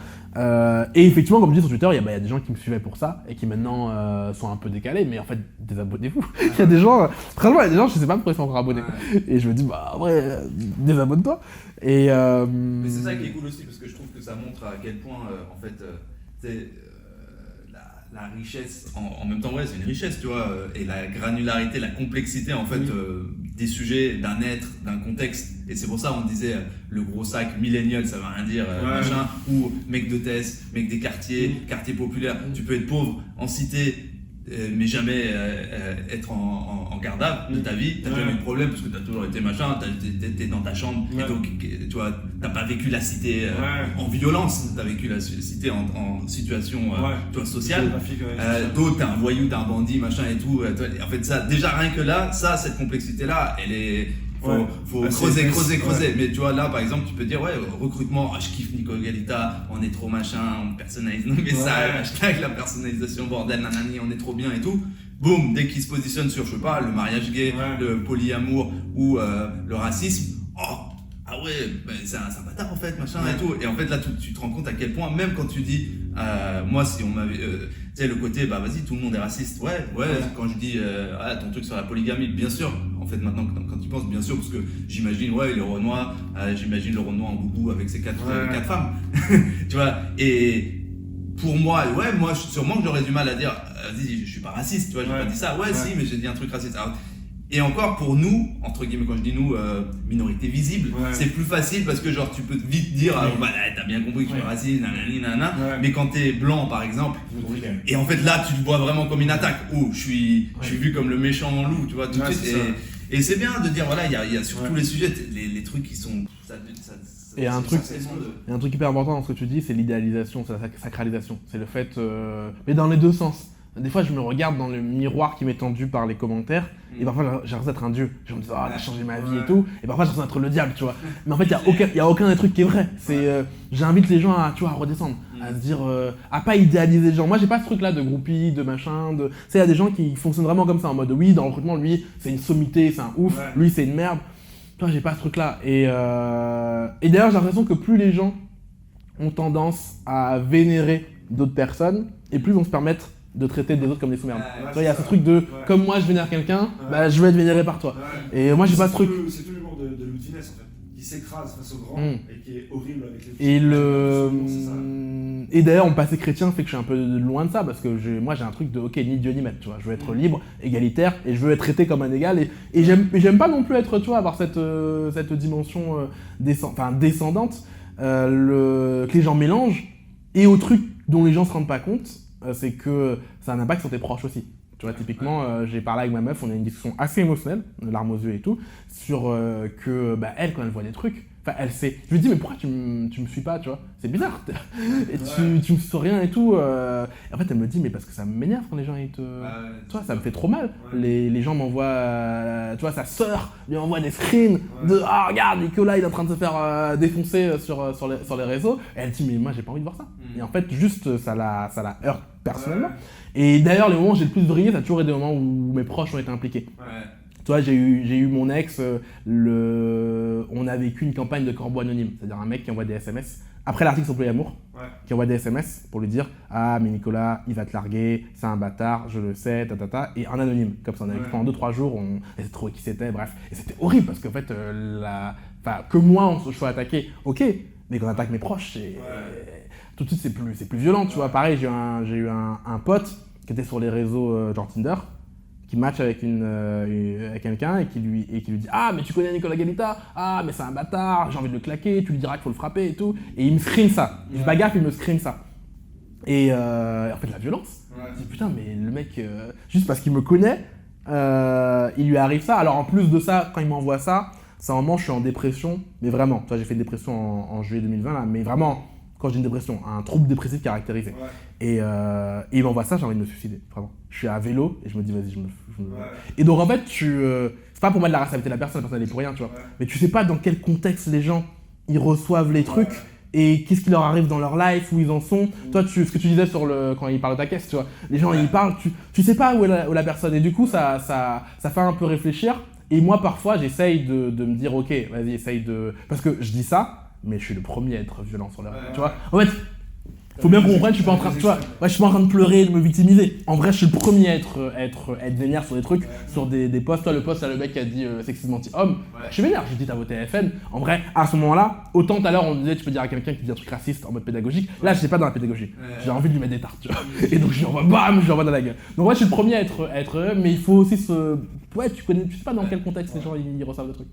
Et effectivement, comme je dis sur Twitter, il y a des gens qui me suivaient pour ça et qui maintenant sont un peu décalés, mais en fait, désabonnez-vous. Il y a des gens, franchement, il y a des gens, je sais pas pourquoi ils sont encore abonnés. Et je me dis, bah, en vrai, désabonne-toi. Et Mais c'est ça qui est cool aussi, parce que je trouve que ça montre à quel point, en fait, la richesse, en même temps, ouais, c'est une richesse, tu vois, et la granularité, la complexité, en fait, des sujets, d'un être, d'un contexte. Et c'est pour ça on disait le gros sac millénial, ça veut rien dire, machin, ou mec de Tess, mec des quartiers, quartier populaire. Tu peux être pauvre en cité, mais jamais être en garde-à de ta vie. T'as jamais eu de problème parce que t'as toujours été machin, t'es dans ta chambre, et donc tu vois, t'as pas vécu la cité en violence, t'as vécu la cité en situation tu vois, sociale. D'autres, t'es un voyou, t'es un bandit, machin et tout. En fait, ça, déjà rien que là, cette complexité-là, elle est. Faut creuser. Mais tu vois, là, par exemple, tu peux dire, recrutement, je kiffe Nicolas Galita, on est trop machin, on personnalise nos messages, hashtag la personnalisation, bordel, nanani, on est trop bien et tout. Boum, dès qu'il se positionne sur, je sais pas, le mariage gay, le polyamour ou le racisme, ah ouais, c'est un bâtard en fait, machin et tout. Et en fait, là, tu te rends compte à quel point, même quand tu dis, moi, si on m'avait. Tu sais, le côté, bah vas-y, tout le monde est raciste. Ouais. Quand je dis, ton truc sur la polygamie, bien sûr. En fait, maintenant, quand tu penses, bien sûr, parce que j'imagine, le Renoir, j'imagine le Renoir en boubou avec ses quatre femmes. Tu vois, et pour moi, moi, sûrement que j'aurais du mal à dire, vas-y, je suis pas raciste, tu vois, j'ai pas dit ça. Si, mais j'ai dit un truc raciste. Alors, et encore pour nous, entre guillemets, quand je dis nous, minorité visible, c'est plus facile parce que genre tu peux vite dire t'as bien compris que je suis raciste, nanana, mais quand t'es blanc par exemple, et en fait là tu le vois vraiment comme une attaque, je suis vu comme le méchant loup, tu vois, tout de suite. Et c'est bien de dire il y a sur tous les sujets, les trucs qui sont. Il y a un truc hyper important dans ce que tu dis, c'est l'idéalisation, c'est la sacralisation. C'est le fait, mais dans les deux sens. Des fois, je me regarde dans le miroir qui m'est tendu par les commentaires, et parfois, j'ai l'impression d'être un dieu. Je me dis, t'as changé ma vie et tout, et parfois, j'ai l'impression d'être le diable, tu vois. Mais en fait, il n'y a aucun des trucs qui est vrai. J'invite les gens à redescendre, à se dire, à pas idéaliser les gens. Moi, j'ai pas ce truc-là de groupie, de machin, Tu sais, il y a des gens qui fonctionnent vraiment comme ça, en mode, oui, dans le recrutement, lui, c'est une sommité, c'est un ouf, lui, c'est une merde. Toi, j'ai pas ce truc-là. Et d'ailleurs, j'ai l'impression que plus les gens ont tendance à vénérer d'autres personnes, et plus vont se permettre de traiter des autres comme des sous-merdes. Il y a ce truc de comme moi je vénère quelqu'un, je vais être vénéré par toi. Et moi j'ai pas ce truc. C'est tout l'humour de Louis de Funès en fait, qui s'écrase face au grand et qui est horrible avec les petits. Et d'ailleurs mon passé chrétien fait que je suis un peu loin de ça parce que moi j'ai un truc de ni Dieu ni maître, tu vois. Je veux être libre, égalitaire et je veux être traité comme un égal et j'aime pas non plus être, tu vois, avoir cette dimension descendante que les gens mélangent et au truc dont les gens se rendent pas compte. C'est que ça a un impact sur tes proches aussi. Tu vois, typiquement, j'ai parlé avec ma meuf, on a une discussion assez émotionnelle, larmes aux yeux et tout, sur que elle, quand elle voit des trucs, elle sait. Je lui dis, mais pourquoi tu me suis pas, tu vois? C'est bizarre. Et tu me sors rien et tout. Et en fait, elle me dit, mais parce que ça m'énerve quand les gens ils te. Tu vois, ça me fait trop mal. Les gens m'envoient, tu vois, sa sœur lui envoie des screens de regarde, Nicolas, il est en train de se faire défoncer sur les réseaux. Et elle dit, mais moi, j'ai pas envie de voir ça. Et en fait, juste, ça la heurte personnellement. Et d'ailleurs, les moments où j'ai le plus brillé, ça a toujours été des moments où mes proches ont été impliqués. Tu vois, j'ai eu mon ex, on a vécu une campagne de corbeau anonyme, c'est-à-dire un mec qui envoie des SMS, après l'article sur Polyamour, qui envoie des SMS pour lui dire « Ah, mais Nicolas, il va te larguer, c'est un bâtard, je le sais, et un anonyme, comme ça, on a vécu pendant 2-3 jours, on essayait de trouver qui c'était, bref. Et c'était horrible, parce qu'en fait, que moi, je sois attaqué, ok, mais quand on attaque mes proches, c'est... Tout de suite, c'est plus violent, tu vois. Pareil, j'ai eu un pote qui était sur les réseaux genre Tinder, qui match avec quelqu'un et qui lui dit « Ah, mais tu connais Nicolas Galita? Ah, mais c'est un bâtard, j'ai envie de le claquer, tu lui diras qu'il faut le frapper et tout. » Et il me screen ça. Il se bagarre, il me screen ça. Et en fait, la violence. Je dis « Putain, mais le mec, juste parce qu'il me connaît, il lui arrive ça. » Alors en plus de ça, quand il m'envoie ça, c'est un moment, je suis en dépression, mais vraiment. Tu vois, j'ai fait une dépression en juillet 2020, là, mais vraiment... Quand j'ai une dépression, un trouble dépressif caractérisé. Et il m'envoie ça, j'ai envie de me suicider, vraiment. Je suis à vélo et je me dis, vas-y, je me... Et donc en fait, c'est pas pour mettre la responsabilité de la personne elle est pour rien, tu vois. Mais tu sais pas dans quel contexte les gens, ils reçoivent les trucs et qu'est-ce qui leur arrive dans leur life, où ils en sont. Toi, ce que tu disais quand ils parlent de ta caisse, tu vois, les gens ils parlent, tu sais pas où est la personne, et du coup ça fait un peu réfléchir. Et moi parfois j'essaye de me dire ok, vas-y essaye de... Parce que je dis ça, mais je suis le premier à être violent sur la rue, tu vois. En fait, faut bien qu'on comprenne, je suis pas en train, tu vois, je suis pas en train de pleurer, de me victimiser. En vrai, je suis le premier à être vénère sur des trucs, sur des posts. Toi, le post, là, le mec qui a dit sexisme anti-homme, je suis vénère, j'ai dit t'as voté FN. En vrai, à ce moment-là, autant tout à l'heure on disait tu peux dire à quelqu'un qui dit un truc raciste en mode pédagogique, là, je sais pas dans la pédagogie. J'ai envie de lui mettre des tartes, tu vois. Et donc je lui envoie bam, je lui envoie dans la gueule. Donc ouais, je suis le premier à être mais il faut aussi se... Ouais, tu sais pas dans quel contexte les gens ils reçoivent le truc.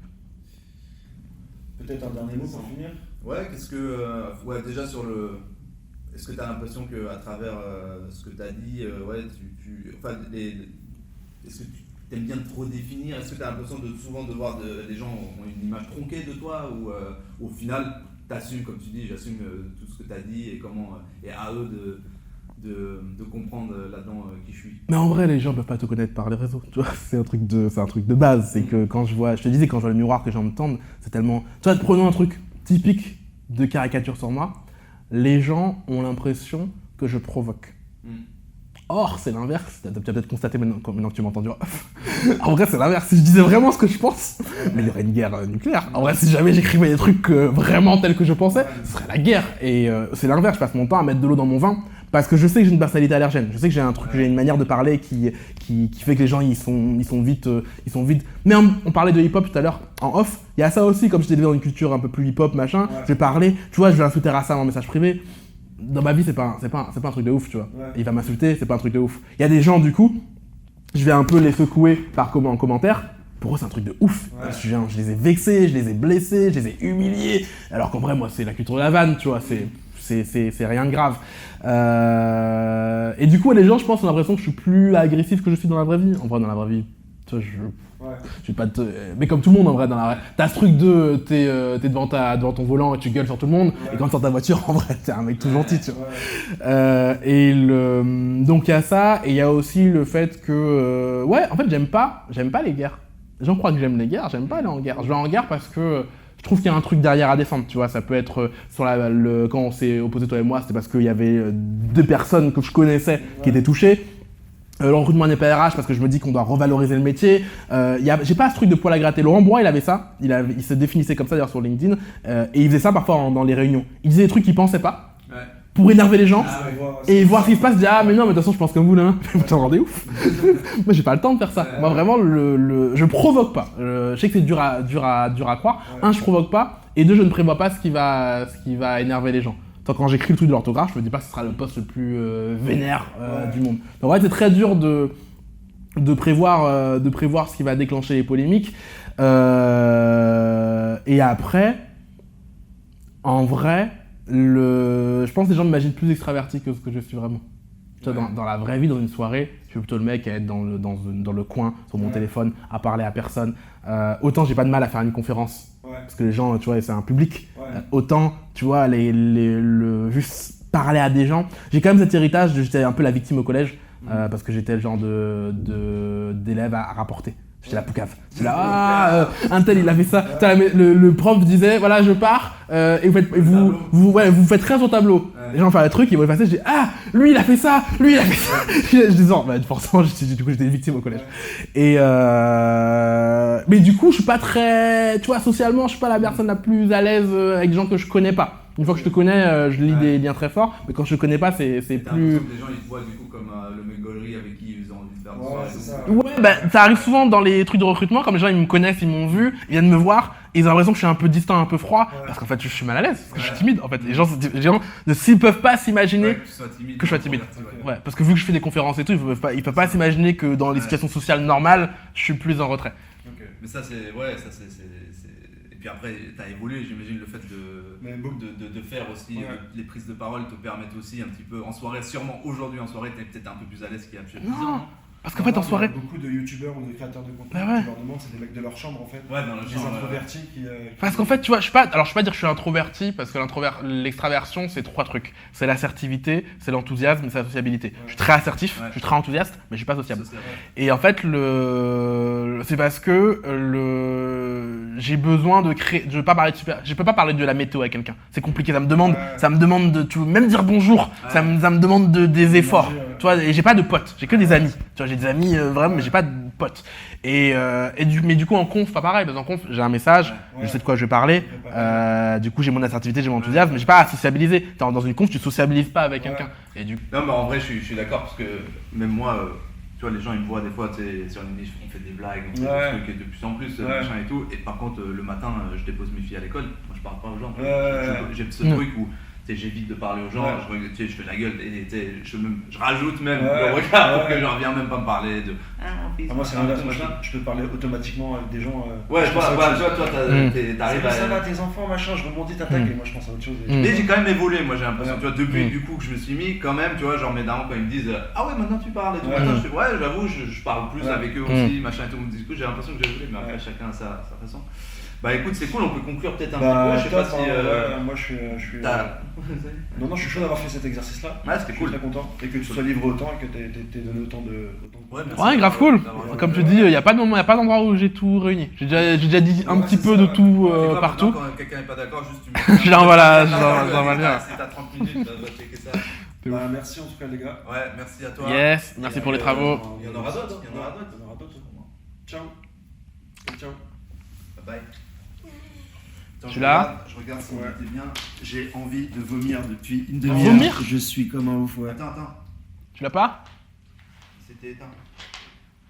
Peut-être un dernier mot pour finir. Ouais, ouais, déjà sur le... Est-ce que tu as l'impression qu'à travers ce que tu as dit, enfin, est-ce que tu aimes bien te redéfinir? Est-ce que tu as l'impression souvent de voir des gens ont une image tronquée de toi ou au final, tu assumes, comme tu dis, j'assume tout ce que tu as dit et à eux de comprendre là-dedans qui je suis. Mais en vrai, les gens peuvent pas te connaître par les réseaux, tu vois, c'est un truc de base. C'est que quand je te disais, quand je vois le miroir que les gens me tendent, c'est tellement... Tu vois, prenons un truc typique de caricature sur moi. Les gens ont l'impression que je provoque. Or, c'est l'inverse. Tu as peut-être constaté maintenant que tu m'as entendu. En vrai, c'est l'inverse. Si je disais vraiment ce que je pense, mais il y aurait une guerre nucléaire. En vrai, si jamais j'écrivais des trucs vraiment tels que je pensais, ce serait la guerre. Et c'est l'inverse. Je passe mon temps à mettre de l'eau dans mon vin parce que je sais que j'ai une personnalité allergène. Je sais que j'ai un truc, j'ai une manière de parler qui fait que les gens ils sont vite. Mais on parlait de hip-hop tout à l'heure en off. Il y a ça aussi, comme j'étais élevé dans une culture un peu plus hip-hop machin. Je vais parler, tu vois, je vais insulter Rassa en message privé. Dans ma vie, c'est pas un truc de ouf, tu vois. Il va m'insulter, c'est pas un truc de ouf. Il y a des gens, du coup, je vais un peu les secouer en commentaire. Pour eux, c'est un truc de ouf. Je les ai vexés, je les ai blessés, je les ai humiliés. Alors qu'en vrai, moi, c'est la culture de la vanne, tu vois. C'est rien de grave. Et du coup, les gens, je pense, ont l'impression que je suis plus agressif que je suis dans la vraie vie. En vrai, dans la vraie vie, tu vois, je vais pas mais comme tout le monde, en vrai, t'as ce truc de... T'es devant ton volant et tu gueules sur tout le monde. Et quand tu sors ta voiture, en vrai, t'es un mec tout gentil, tu vois. Donc, il y a ça. Et il y a aussi le fait que... en fait, j'aime pas les guerres. Les gens croient que j'aime les guerres. J'aime pas aller en guerre. Je vais en guerre parce que... Je trouve qu'il y a un truc derrière à défendre, tu vois, ça peut être quand on s'est opposé toi et moi, c'était parce qu'il y avait 2 personnes que je connaissais qui étaient touchées. Le recrutement n'est pas RH parce que je me dis qu'on doit revaloriser le métier. J'ai pas ce truc de poil à gratter. Laurent Bois, il avait ça, il se définissait comme ça d'ailleurs sur LinkedIn, et il faisait ça parfois dans les réunions. Il disait des trucs qu'il pensait pas. Pour énerver les gens et voir ce qui se passe, dire ah mais non mais de toute façon je pense comme vous là, vous t'en rendez ouf. Moi j'ai pas le temps de faire ça. Moi vraiment je provoque pas. Je sais que c'est dur à croire. Un, je provoque pas, et deux, je ne prévois pas ce qui va énerver les gens. Tant quand j'écris le truc de l'orthographe, je me dis pas que ce sera le post le plus vénère du monde. Donc ouais, c'est très dur de prévoir ce qui va déclencher les polémiques. Et après, en vrai, je pense que les gens m'imaginent plus extraverti que ce que je suis vraiment. Tu vois, dans la vraie vie, dans une soirée, je suis plutôt le mec à être dans le coin, sur mon téléphone, à parler à personne. Autant j'ai pas de mal à faire une conférence, parce que les gens, tu vois, c'est un public. Autant, tu vois, juste parler à des gens. J'ai quand même cet héritage, j'étais un peu la victime au collège, parce que j'étais le genre d'élève à rapporter. J'étais la poucave. J'étais là, un tel il a fait ça. Le prof disait, voilà, je pars, et vous faites rien sur tableau. Les gens font le truc, ils vont effacer, je dis, ah, lui il a fait ça, lui il a fait ça. Je dis, non, forcément, du coup j'étais une victime au collège. Et mais du coup, je suis pas très, tu vois, socialement, je suis pas la personne la plus à l'aise avec des gens que je connais pas. Une fois que je te connais, je lis des liens très forts, mais quand je te connais pas, c'est plus... T'as l'impression que les gens ils te voient du coup comme le mec gaulerie avec qui ils ont envie de faire des soirées. C'est ça. Ouais, bah ça arrive souvent dans les trucs de recrutement, comme les gens ils me connaissent, ils m'ont vu, ils viennent me voir, et ils ont l'impression que je suis un peu distant, un peu froid, parce qu'en fait je suis mal à l'aise, parce que je suis timide en fait. Les gens ne peuvent pas s'imaginer que je sois timide. Ouais, parce que vu que je fais des conférences et tout, ils peuvent pas s'imaginer que dans les situations sociales normales, je suis plus en retrait. Ok, mais ça c'est... Et puis après, t'as évolué, j'imagine, le fait de faire aussi les prises de parole te permettent aussi un petit peu, en soirée, sûrement aujourd'hui en soirée, t'es peut-être un peu plus à l'aise qu'il y a peut-être 10 ans. Parce qu'en fait, en soirée. Beaucoup de youtubeurs ou de créateurs de contenu, Bah ouais. tu leur demandes, c'est des mecs de leur chambre en fait. Ouais, dans le Des chambre, introvertis qui. Parce qu'en fait, tu vois, je peux pas dire que je suis introverti, parce que l'extraversion, c'est 3 trucs. C'est l'assertivité, c'est l'enthousiasme, c'est la sociabilité. Je suis très assertif, je suis très enthousiaste, mais je suis pas sociable. Et en fait, c'est parce que j'ai besoin de créer. Je peux pas parler de la météo à quelqu'un. C'est compliqué. Ça me demande de même dire bonjour. Ça me demande des efforts. Tu vois, et j'ai pas de potes. J'ai que des amis. Tu vois, j'ai des amis vraiment, mais j'ai pas de potes. Mais du coup, en conf, pas pareil. Parce qu'en conf, j'ai un message, je sais de quoi je vais parler. Du coup, j'ai mon assertivité, j'ai mon enthousiasme, mais j'ai pas à sociabiliser. Dans une conf, tu sociabilises pas avec quelqu'un. Et du coup... Non, mais en vrai, je suis d'accord parce que même moi, tu vois, les gens ils me voient des fois sur une niche, on fait des blagues, on fait des trucs et de plus en plus, machin et tout. Et par contre, le matin, je dépose mes filles à l'école. Moi, je parle pas aux gens. J'ai ce truc où j'évite de parler aux gens, je fais la gueule et je rajoute même le regard pour que je reviens même pas me parler de. Moi, c'est l'inverse. Je peux parler automatiquement avec des gens. Ouais, toi, t'arrives à. Ça va, tes enfants, machin, je rebondis, t'attaques et moi, je pense à autre chose. Mais j'ai quand même évolué, moi, j'ai l'impression. Tu vois, depuis du coup que je me suis mis, quand même, tu vois, genre mes darons, quand ils me disent ah ouais, maintenant tu parles et tout, maintenant je fais ouais, j'avoue, je parle plus avec eux aussi, machin et tout. Du coup, j'ai l'impression que j'ai évolué, mais après, chacun a sa façon. Bah écoute, c'est cool, on peut conclure peut-être un petit peu, je sais pas si... moi je suis... Non, je suis chaud d'avoir fait cet exercice-là. Ouais, c'était cool. Je suis très content. Et que tu sois livré autant et que t'aies donné autant de... Ouais, grave cool. Comme tu dis, il n'y a pas d'endroit où j'ai tout réuni. J'ai déjà dit un petit peu de tout partout. Quand quelqu'un n'est pas d'accord, juste tu mets... J'en vois bien. Si t'as 30 minutes, va checker ça. Merci en tout cas les gars. Ouais, merci à toi. Yes, merci pour les travaux. Il y en aura d'autres. Ciao. Ciao. Bye. Je suis là. Je regarde si on était bien. J'ai envie de vomir depuis une demi-heure. Vomir ? Je suis comme un ouf, ouais. Attends. Tu l'as pas ? C'était éteint.